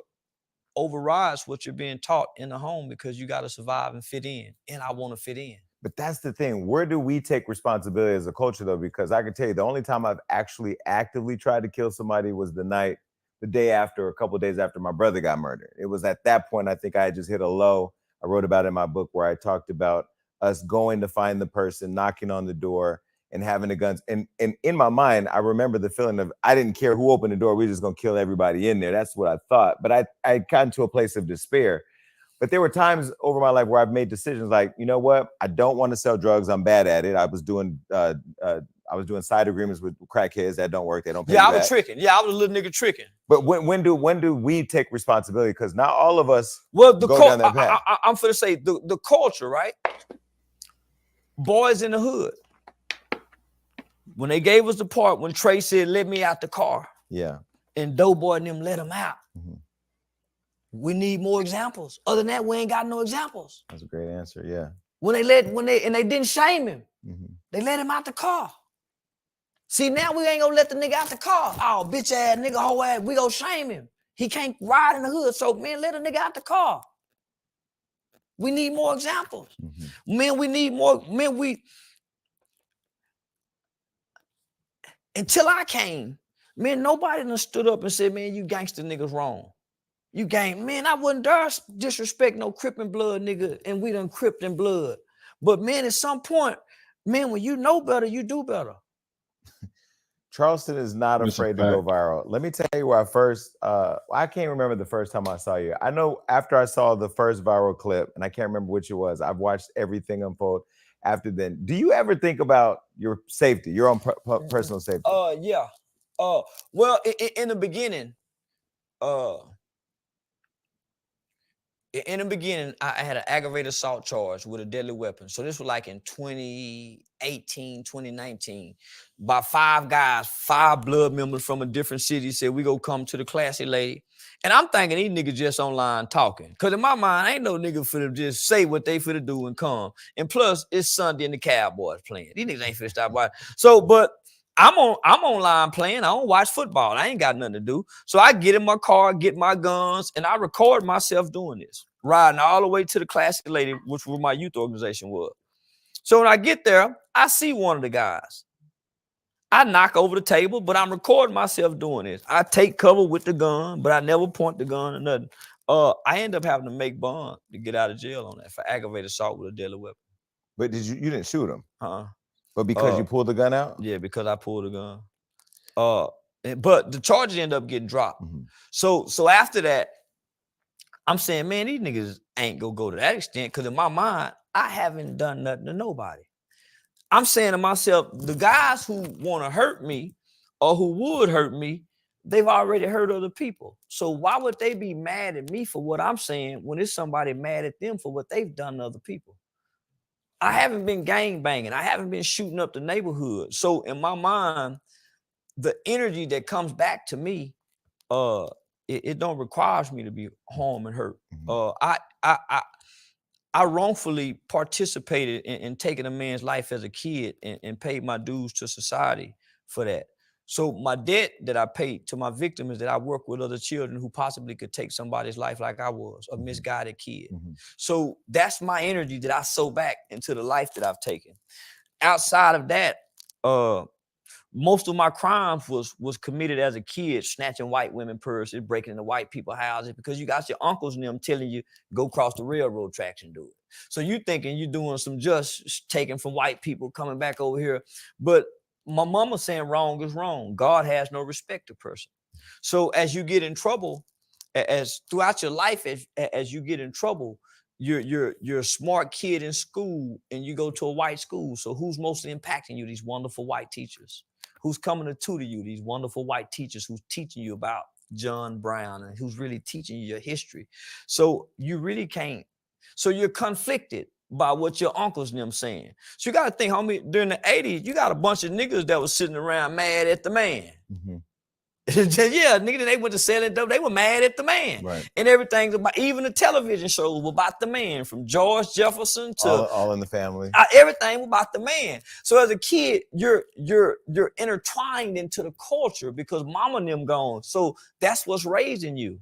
overrides what you're being taught in the home, because you got to survive and fit in, and I want to fit in. But that's the thing. Where do we take responsibility as a culture, though? Because I can tell you, the only time I've actually actively tried to kill somebody was the day after, a couple of days after my brother got murdered. It was at that point I think I had just hit a low. I wrote about it in my book, where I talked about us going to find the person, knocking on the door, and having the guns. And in my mind, I remember the feeling of, I didn't care who opened the door. We're just going to kill everybody in there. That's what I thought. But I got into a place of despair. But there were times over my life where I've made decisions like, you know what? I don't want to sell drugs. I'm bad at it. I was doing side agreements with crackheads that don't work. They don't pay I was tricking. Yeah, I was a little nigga tricking. But when do we take responsibility? Because not all of us go down that path. I'm going to say the culture, right? Boys in the hood. When they gave us the part, when Trey said, let me out the car. Yeah. And Doughboy and them let him out. We need more examples. Other than that, we ain't got no examples. That's a great answer. Yeah. And they didn't shame him. They let him out the car. See, now we ain't gonna let the nigga out the car. Oh, bitch ass nigga, hoe ass, we gonna shame him. He can't ride in the hood. So, man, let a nigga out the car. We need more examples. Man, we need more. Man, until I came, man, nobody done stood up and said, man, you gangster niggas wrong. You gang, man, I wouldn't dare disrespect no Crip and Blood nigga, and we done Cripped and Blood. But man, at some point, man, when you know better, you do better. Charleston is not afraid to go viral. Let me tell you where I can't remember the first time I saw you. I know after I saw the first viral clip, and I can't remember which it was, I've watched everything unfold after then. Do you ever think about your safety, your own personal safety? Yeah. Well, in the beginning, I had an aggravated assault charge with a deadly weapon. So this was like in 2018, 2019. By 5 guys, 5 blood members from a different city said, we go come to the classy lady. And I'm thinking these niggas just online talking. Because in my mind, ain't no nigga finna just say what they finna do and come. And plus, it's Sunday and the Cowboys playing. These niggas ain't finna stop by. So, but I'm online playing. I don't watch football. I ain't got nothing to do. So I get in my car, get my guns, and I record myself doing this. Riding all the way to the classy lady, which where my youth organization was. So when I get there, I see one of the guys. I knock over the table, but I'm recording myself doing this. I take cover with the gun, but I never point the gun or nothing. I end up having to make bond to get out of jail on that for aggravated assault with a deadly weapon. But you didn't shoot him? But because you Uh, pulled the gun out? Yeah, because I pulled the gun. But the charges end up getting dropped. So after that, I'm saying, man, these niggas ain't gonna go to that extent, because in my mind, I haven't done nothing to nobody. I'm saying to myself, the guys who want to hurt me or who would hurt me, they've already hurt other people. So why would they be mad at me for what I'm saying when it's somebody mad at them for what they've done to other people? I haven't been gang banging. I haven't been shooting up the neighborhood. So in my mind, the energy that comes back to me, it don't require me to be harmed and hurt. I wrongfully participated in taking a man's life as a kid and paid my dues to society for that. So my debt that I paid to my victim is that I work with other children who possibly could take somebody's life like I was, a misguided kid. So that's my energy that I sow back into the life that I've taken. Outside of that, most of my crimes was committed as a kid, snatching white women purses, breaking into white people's houses, because you got your uncles and them telling you, go cross the railroad tracks and do it. So you thinking you're doing some just taking from white people coming back over here. But my mama saying wrong is wrong. God has no respect to person. So as you get in trouble, as throughout your life, as you get in trouble, you're a smart kid in school and you go to a white school. So who's mostly impacting you? These wonderful white teachers. Who's coming to tutor you? These wonderful white teachers who's teaching you about John Brown and who's really teaching you your history. So you really can't. So you're conflicted by what your uncles and them saying. So you got to think, homie, during the 80s, you got a bunch of niggas that was sitting around mad at the man. Yeah, nigga, they went to selling dope. They were mad at the man. Right. And everything's about, even the television shows were about the man, from George Jefferson to all in the family. Everything was about the man. So as a kid, you're intertwined into the culture because mama and them gone. So that's what's raising you.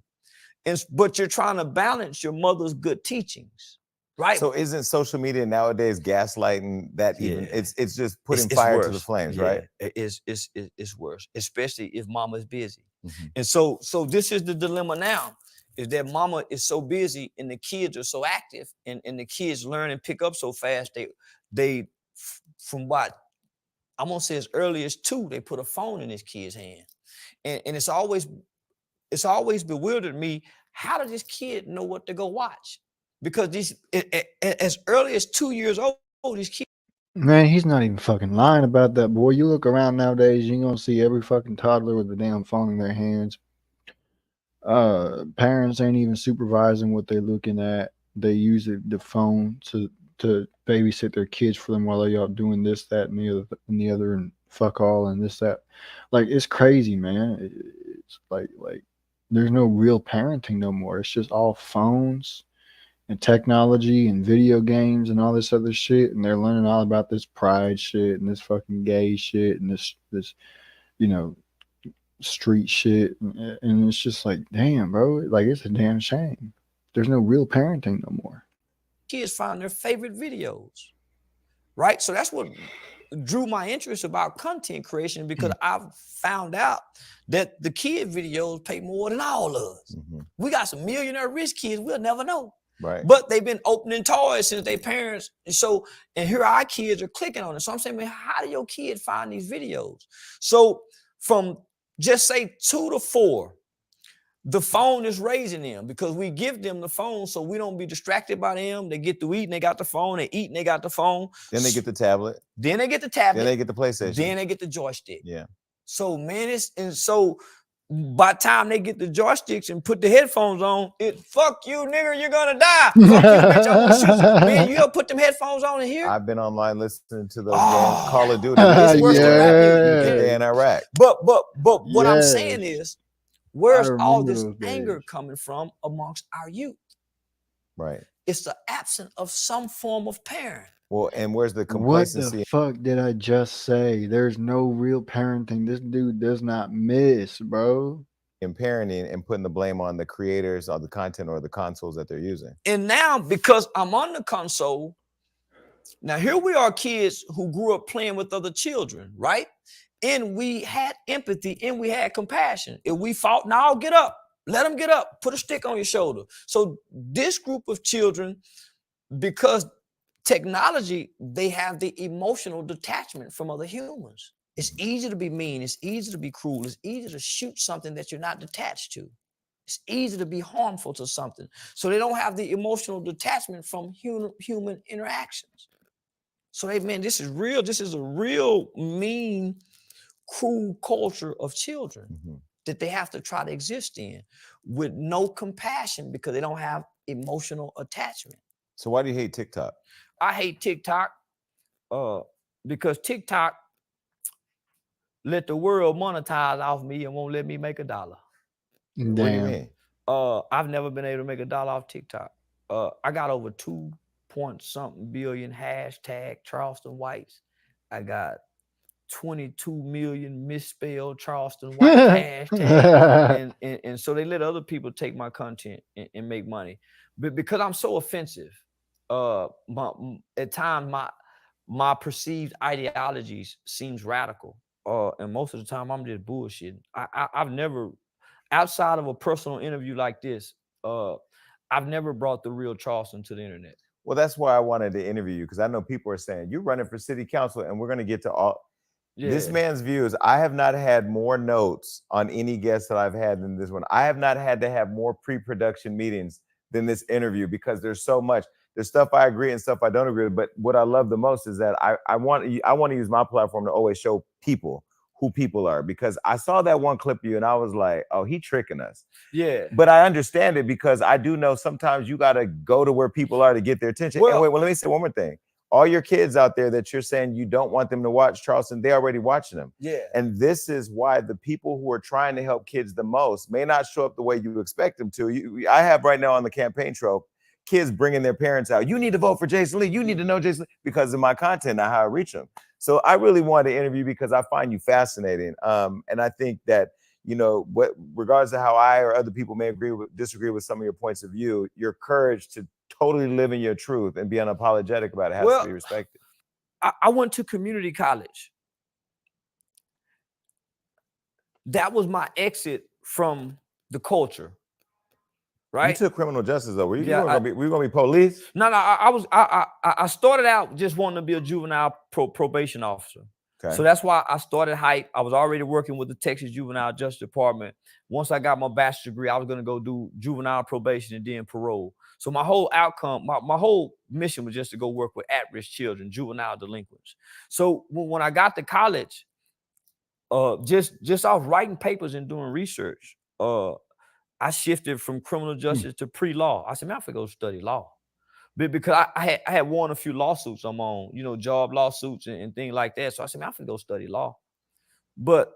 But you're trying to balance your mother's good teachings. Right. So isn't social media nowadays gaslighting that even? It's just putting fire to the flames, right? It's worse, especially if mama's busy. And so this is the dilemma now, is that mama is so busy and the kids are so active and the kids learn and pick up so fast. They from what I'm gonna say as early as 2, they put a phone in this kid's hand. And it's always bewildered me. How does this kid know what to go watch? Because these, as early as 2 years old, these kids. Man, he's not even fucking lying about that, boy. You look around nowadays, you're gonna see every fucking toddler with a damn phone in their hands. Parents ain't even supervising what they're looking at. They use the phone to babysit their kids for them while they out doing this, that, and the other, and fuck all and this, that. Like, it's crazy, man. It's like there's no real parenting no more. It's just all phones and technology and video games and all this other shit, and they're learning all about this pride shit and this fucking gay shit and this street shit, and it's just like, damn, bro, like, it's a damn shame. There's no real parenting no more. Kids find their favorite videos, right? So that's what drew my interest about content creation, because I've found out that the kid videos pay more than all of us. We got some millionaire rich kids we'll never know. Right. But they've been opening toys since their parents. And here our kids are clicking on it. So I'm saying, man, how do your kid find these videos? So from just say 2 to 4, the phone is raising them, because we give them the phone so we don't be distracted by them. They get to eat and they got the phone. They eat and they got the phone. Then they get the tablet. Then they get the tablet. Then they get the PlayStation. Then they get the joystick. Yeah. So, man, so by the time they get the joysticks and put the headphones on, fuck you, nigga, you're gonna die. Fuck you, bitch, I'm gonna shoot you. Man, you gonna put them headphones on in here? I've been online listening to those games, Call of Duty. It's worse than rap in Iraq. But what I'm saying is, where's all this anger coming from amongst our youth? Right. It's the absence of some form of parent. Well, and where's the complacency? What the fuck did I just say? There's no real parenting. This dude does not miss, bro. In parenting and putting the blame on the creators of the content or the consoles that they're using. And now, because I'm on the console, Now, here we are, kids who grew up playing with other children, right? And we had empathy and we had compassion. If we fought, now get up. Let them get up. Put a stick on your shoulder. So this group of children, because technology, they have the emotional detachment from other humans. It's easy to be mean. It's easy to be cruel. It's easy to shoot something that you're not detached to. It's easy to be harmful to something. So they don't have the emotional detachment from human interactions. So, hey, man, this is real. This is a real mean, cruel culture of children that they have to try to exist in with no compassion because they don't have emotional attachment. So why do you hate TikTok? I hate TikTok because TikTok let the world monetize off me and won't let me make $1. Damn. What do you mean? I've never been able to make $1 off TikTok. I got over 2-point-something billion hashtag Charleston whites. I got 22 million misspelled Charleston white hashtag. And so they let other people take my content and make money. But because I'm so offensive, at times my perceived ideologies seems radical. And most of the time I'm just bullshitting. I've never, outside of a personal interview like this, I've never brought the real Charleston to the internet. Well, that's why I wanted to interview you, because I know people are saying you're running for city council, and we're going to get to all. Yeah. This man's views. I have not had more notes on any guest that I've had than this one. I have not had to have more pre-production meetings than this interview because there's so much. There's stuff I agree and stuff I don't agree with. But what I love the most is that I want to use my platform to always show people who people are, because I saw that one clip of you and I was like, oh, he tricking us. Yeah. But I understand it because I do know sometimes you got to go to where people are to get their attention. Well, and wait, let me say one more thing. All your kids out there that you're saying you don't want them to watch Charleston, they already watching them. Yeah. And this is why the people who are trying to help kids the most may not show up the way you expect them to. I have right now on the campaign trail, kids bringing their parents out. You need to vote for Jason Lee. You need to know Jason Lee because of my content and how I reach them. So I really wanted to interview because I find you fascinating. And I think that, you know, regardless of how I or other people may disagree with some of your points of view, your courage to totally live in your truth and be unapologetic about it has to be respected. I went to community college. That was my exit from the culture. Right. You took criminal justice though. Were you gonna be police? No. I started out just wanting to be a juvenile probation officer. Okay. So that's why I started Hype. I was already working with the Texas Juvenile Justice Department. Once I got my bachelor's degree, I was going to go do juvenile probation and then parole. So my whole outcome, my whole mission was just to go work with at-risk children, juvenile delinquents. So when I got to college, just off writing papers and doing research, I shifted from criminal justice to pre-law. I said, man, I'm gonna go study law. Because I had won a few lawsuits I'm on, you know, job lawsuits and things like that. So I said, man, I'm gonna go study law. But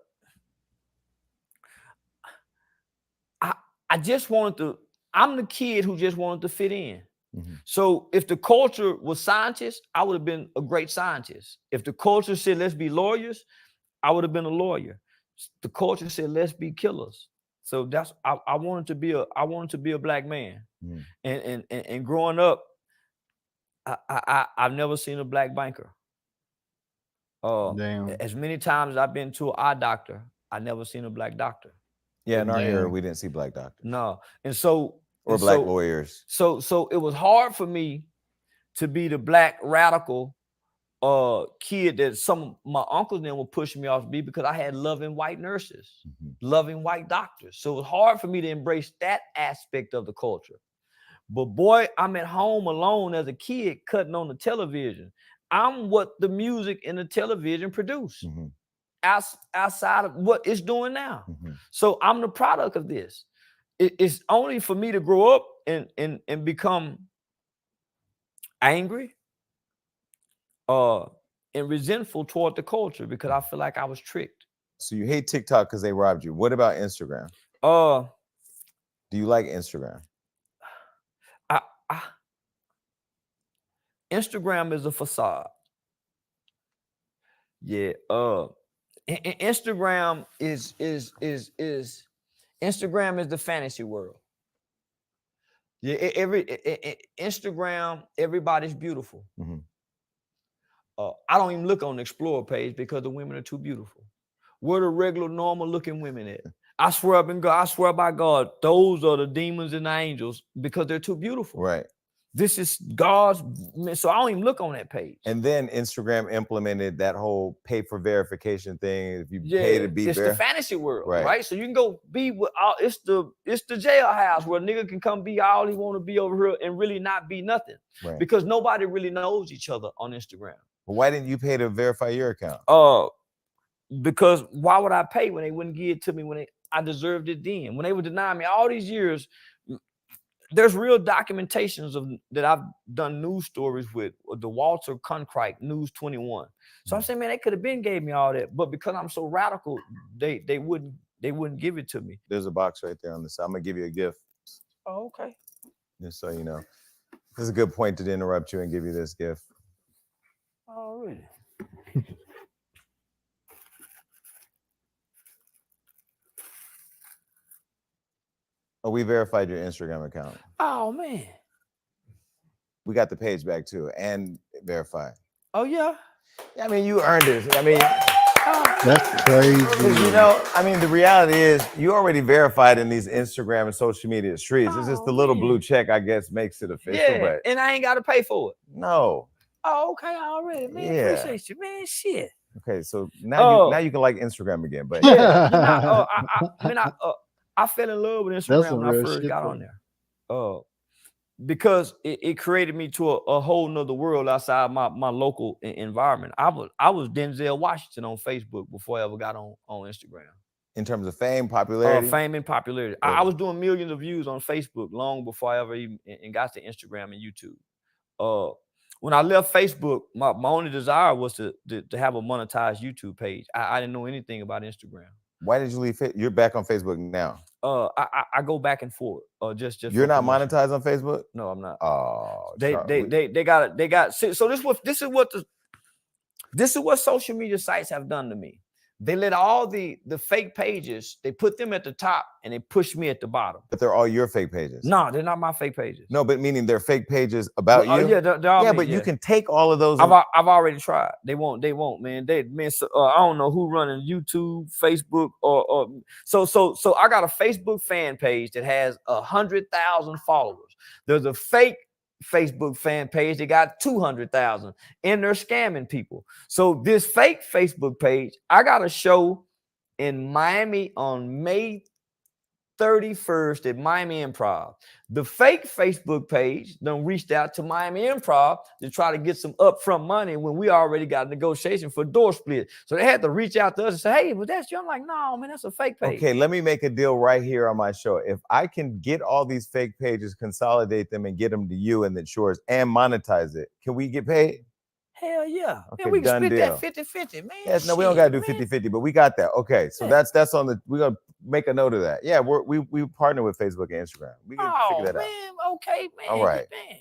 I just wanted to, I'm the kid who just wanted to fit in. Mm-hmm. So if the culture was scientists, I would have been a great scientist. If the culture said, let's be lawyers, I would have been a lawyer. The culture said, let's be killers. So that's I wanted to be a black man. Mm. And growing up, I've never seen a black banker. Damn. As many times as I've been to an eye doctor, I never seen a black doctor. Yeah, in our era, we didn't see black doctors. No, and so or black lawyers. So it was hard for me to be the black radical kid that some of my uncles then were pushing me off to be, because I had loving white nurses, loving white doctors. So it was hard for me to embrace that aspect of the culture. But boy, I'm at home alone as a kid cutting on the television. I'm what the music and the television produce outside of what it's doing now. So I'm the product of this. It's only for me to grow up and become angry and resentful toward the culture because I feel like I was tricked. So you hate TikTok because they robbed you. What about Instagram? Do you like Instagram? Instagram is a facade. Yeah. Instagram is Instagram is the fantasy world. Yeah. Instagram, everybody's beautiful. I don't even look on the Explorer page because the women are too beautiful. Where the regular, normal looking women at? I swear by God, those are the demons and the angels because they're too beautiful. Right. This is God's, so I don't even look on that page. And then Instagram implemented that whole pay for verification thing. If you pay to be it's the fantasy world, right? So you can go be with all. It's the jailhouse where a nigga can come be all he want to be over here and really not be nothing, because nobody really knows each other on Instagram. Well, why didn't you pay to verify your account? Because why would I pay when they wouldn't give it to me when I deserved it then? When they would deny me all these years. There's real documentations of that I've done news stories with the Walter Cronkite News 21. So I'm saying, man, they could have been gave me all that, but because I'm so radical, they wouldn't give it to me. There's a box right there on the side. I'm gonna give you a gift. Oh, okay. Just so you know, this is a good point to interrupt you and give you this gift. Oh, really? Oh, we verified your Instagram account. Oh, man. We got the page back too and verified. Oh, yeah? I mean, you earned it. I mean, that's crazy. You know, I mean, the reality is you already verified in these Instagram and social media streets. It's just the little blue check, I guess, makes it official. Yeah, but and I ain't got to pay for it. No. Oh, okay, already, man. Yeah. Appreciate you, man. Shit. Okay, so now you can like Instagram again, but yeah, I fell in love with Instagram when I first got on there. Because it created me to a whole nother world outside my local environment. I was Denzel Washington on Facebook before I ever got on Instagram. In terms of fame, popularity? Fame and popularity. I was doing millions of views on Facebook long before I ever even got to Instagram and YouTube. When I left Facebook, my only desire was to have a monetized YouTube page. I didn't know anything about Instagram. Why did you leave? You're back on Facebook now. I go back and forth. Just you're not monetized on Facebook? No, I'm not. Oh, they got. So this is what social media sites have done to me. They let all the fake pages, they put them at the top and they push me at the bottom. But they're all your fake pages. No, they're not my fake pages. No, but meaning they're fake pages about you. Yeah, they're all me, but you can take all of those. I've already tried. They won't, man. So, I don't know who running YouTube, Facebook, or so I got a Facebook fan page that has 100,000 followers. There's a fake Facebook fan page that got 200,000, and they're scamming people. So this fake Facebook page, I got a show in Miami on May 31st at Miami Improv. The fake Facebook page done reached out to Miami Improv to try to get some upfront money when we already got a negotiation for door split. So they had to reach out to us and say, hey, well, that's you. I'm like, no, man, that's a fake page. Okay, let me make a deal right here on my show. If I can get all these fake pages, consolidate them and get them to you and then yours and monetize it, can we get paid? Hell yeah. Okay, man, we can split deal. that 50-50, man. Yes, no, we don't gotta do 50-50, but we got that. Okay, so that's on the, we're gonna make a note of that. Yeah, we partner with Facebook and Instagram. We can figure that out. Okay, man. All right. Man.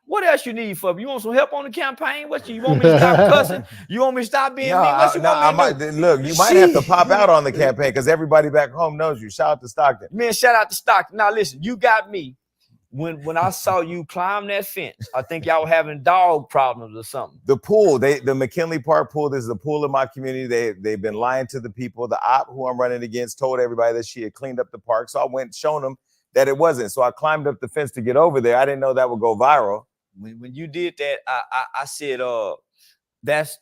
What else you need for me? You want some help on the campaign? What you want me to stop cussing? You want me to stop being mean? What you want me to do? Look, you might have to pop out on the campaign because everybody back home knows you. Shout out to Stockton. Man, shout out to Stockton. Now listen, you got me. When I saw you climb that fence, I think y'all were having dog problems or something. The pool, the McKinley Park pool, this is a pool in my community. They've been lying to the people. The op who I'm running against told everybody that she had cleaned up the park. So I went showing them that it wasn't. So I climbed up the fence to get over there. I didn't know that would go viral. When you did that, I said, that's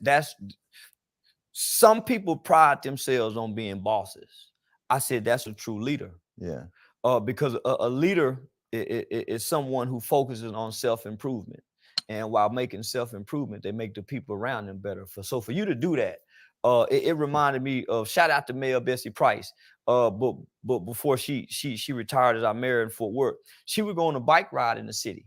some people pride themselves on being bosses. I said that's a true leader. Yeah. Because a leader is someone who focuses on self-improvement, and while making self-improvement, they make the people around them better. So for you to do that, it reminded me of, shout out to Mayor Bessie Price. But before she retired as our mayor in Fort Worth, she would go on a bike ride in the city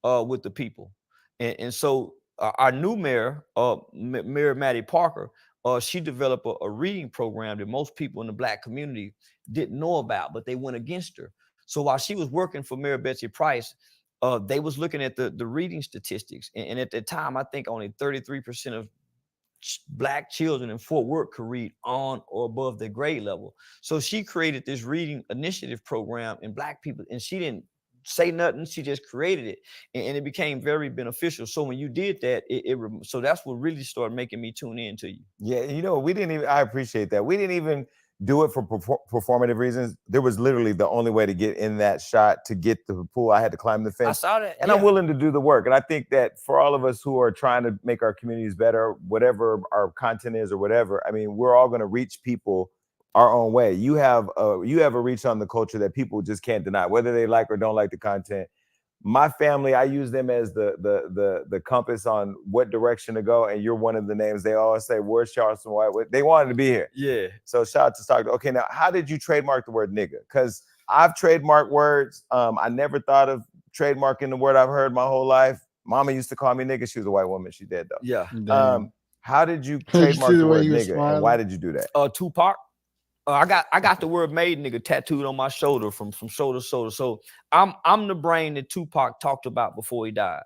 with the people, and so our new mayor, Mayor Maddie Parker, she developed a reading program that most people in the Black community didn't know about, but they went against her. So while she was working for Mayor Betsy Price, they was looking at the reading statistics. And at that time, I think only 33% of Black children in Fort Worth could read on or above their grade level. So she created this reading initiative program in Black people, and she didn't say nothing. She just created it, and it became very beneficial. So when you did that, so that's what really started making me tune in to you. Yeah, you know, we didn't even. I appreciate that. We didn't even do it for performative reasons. There was literally the only way to get in that shot, to get the pool. I had to climb the I fence. saw that, And I'm willing to do the work. And I think that for all of us who are trying to make our communities better, whatever our content is or whatever, I mean, we're all going to reach people our own way. You have a reach on the culture that people just can't deny, whether they like or don't like the content. My family, I use them as the compass on what direction to go. And you're one of the names. They always say, "Where's Charleston White?" They wanted to be here. Yeah. So shout out to Stockton. Okay, now how did you trademark the word nigga? Because I've trademarked words. I never thought of trademarking the word I've heard my whole life. Mama used to call me nigga. She was a white woman. She dead though. Yeah. How did you You trademark see the the way word he was nigga? And smiling? why did you do that? Tupac. I got the word "made nigga" tattooed on my shoulder from shoulder to shoulder. So I'm the brain that Tupac talked about before he died.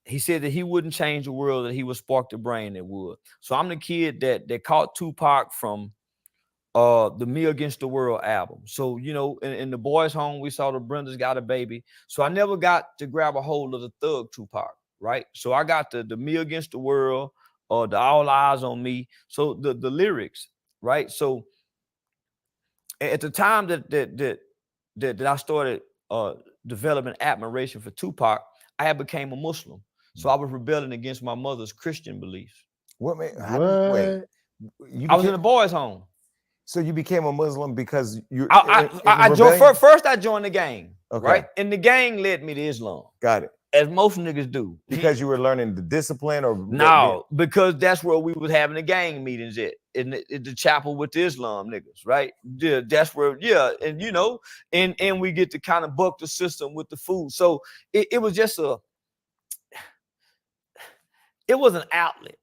He said that he wouldn't change the world, that he would spark the brain that would. So I'm the kid that caught Tupac from the Me Against the World album. So, you know, in the boys' home, we saw the Brenda's Got a Baby. So I never got to grab a hold of the Thug Tupac, right? So I got the Me Against the World, the All Eyes on Me. So the lyrics, right? So at the time that I started developing admiration for Tupac, I had became a Muslim. So I was rebelling against my mother's Christian beliefs. What made? What? I was in the boys' home. So you became a Muslim because you? I joined first. I joined the gang, Okay. right? And the gang led me to Islam. Got it. As most niggas do. Because you were learning the discipline, or no, because that's where we was having the gang meetings at in the chapel with the Islam niggas, right? Yeah, that's where, and you know, and we get to kind of buck the system with the food. So it was just it was an outlet.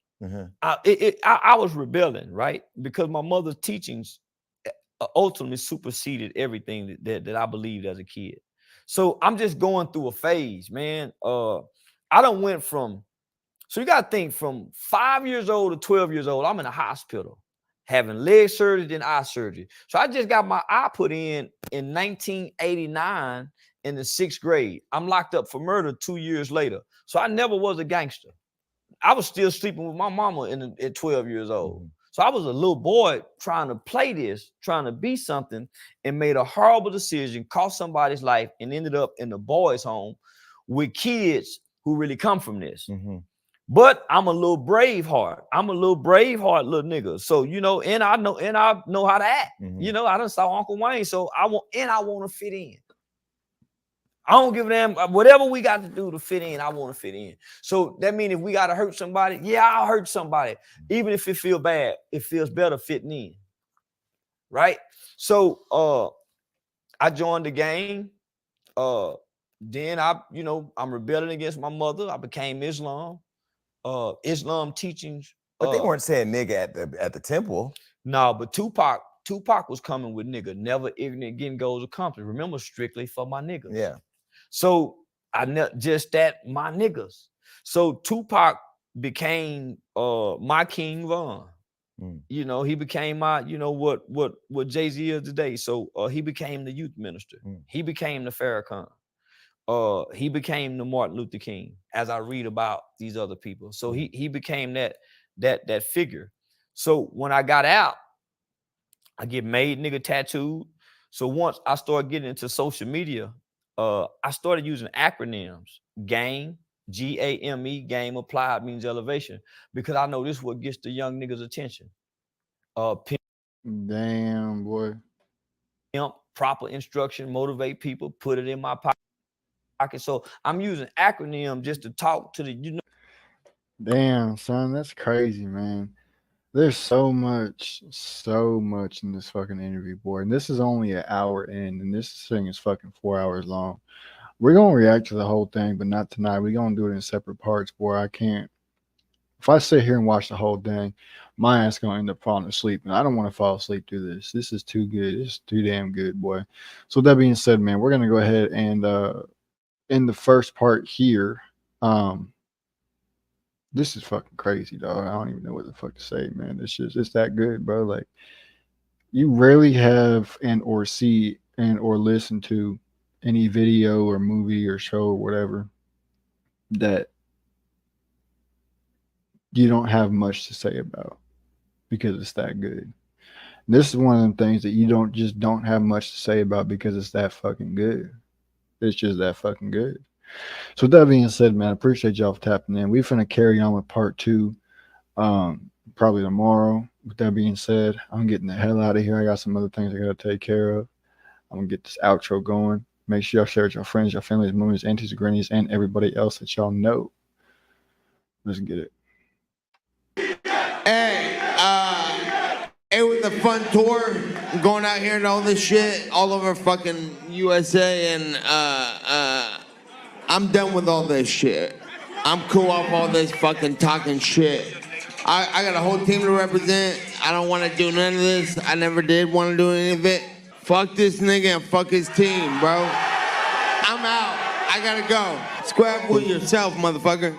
I was rebelling, right? Because my mother's teachings ultimately superseded everything that I believed as a kid. So I'm just going through a phase, man. I done went from, so you got to think, from 5 years old to 12 years old, I'm in a hospital having leg surgery, then eye surgery. So I just got my eye put in 1989 in the 6th grade. I'm locked up for murder 2 years later. So I never was a gangster. I was still sleeping with my mama at 12 years old. So I was a little boy trying to play this, trying to be something, and made a horrible decision, cost somebody's life, and ended up in the boys' home with kids who really come from this. But I'm a little brave heart. I'm a little brave heart little nigga. So, you know, and I know how to act. You know, I done saw Uncle Wayne. So I want to fit in. I don't give a damn. Whatever we got to do to fit in, I want to fit in. So that means if we got to hurt somebody, yeah, I'll hurt somebody. Even if it feels bad, it feels better fitting in. Right? So I joined the gang. Then I'm rebelling against my mother. I became Islam. Islam teachings. But they weren't saying nigga at the temple. No, but Tupac was coming with nigga. Never ignorant, getting goals accomplished. Remember, strictly for my niggas. Yeah. So just that, my niggas. So Tupac became my King Von. You know, he became my, you know, what Jay-Z is today. So he became the youth minister. He became the Farrakhan. He became the Martin Luther King, as I read about these other people. So he became that figure. So when I got out, I get made nigga tattooed. So once I started getting into social media, I started using acronyms. GAME, G-A-M-E, game applied means elevation, because I know this is what gets the young niggas' attention. Damn, boy. Pimp, proper instruction, motivate people, put it in my pocket. So I'm using acronym just to talk to the, you know. Damn, son, that's crazy, man. There's so much in this fucking interview, boy. And this is only an hour in, and this thing is fucking 4 hours long. We're gonna react to the whole thing, but not tonight. We're gonna do it in separate parts, boy. I can't. If I sit here and watch the whole thing, my ass gonna end up falling asleep, and I don't want to fall asleep through this. This is too good. It's too damn good, boy. So with that being said, man, we're gonna go ahead and in the first part here, this is fucking crazy, dog. I don't even know what the fuck to say, man. It's that good, bro. Like, you rarely have or see or listen to any video or movie or show or whatever that you don't have much to say about because it's that good. This is one of them things that you don't have much to say about because it's that fucking good. It's just that fucking good. So with that being said, man, I appreciate y'all for tapping in. We finna carry on with part 2 probably tomorrow. With that being said, I'm getting the hell out of here. I got some other things I gotta take care of. I'm gonna get this outro going. Make sure y'all share with your friends, your families, moonies, aunties, grannies, and everybody else that y'all know. Let's get it. Hey, it was a fun tour, going out here and all this shit, all over fucking USA, and I'm done with all this shit. I'm cool off all this fucking talking shit. I got a whole team to represent. I don't want to do none of this. I never did want to do any of it. Fuck this nigga and fuck his team, bro. I'm out. I gotta go. Square up with yourself, motherfucker.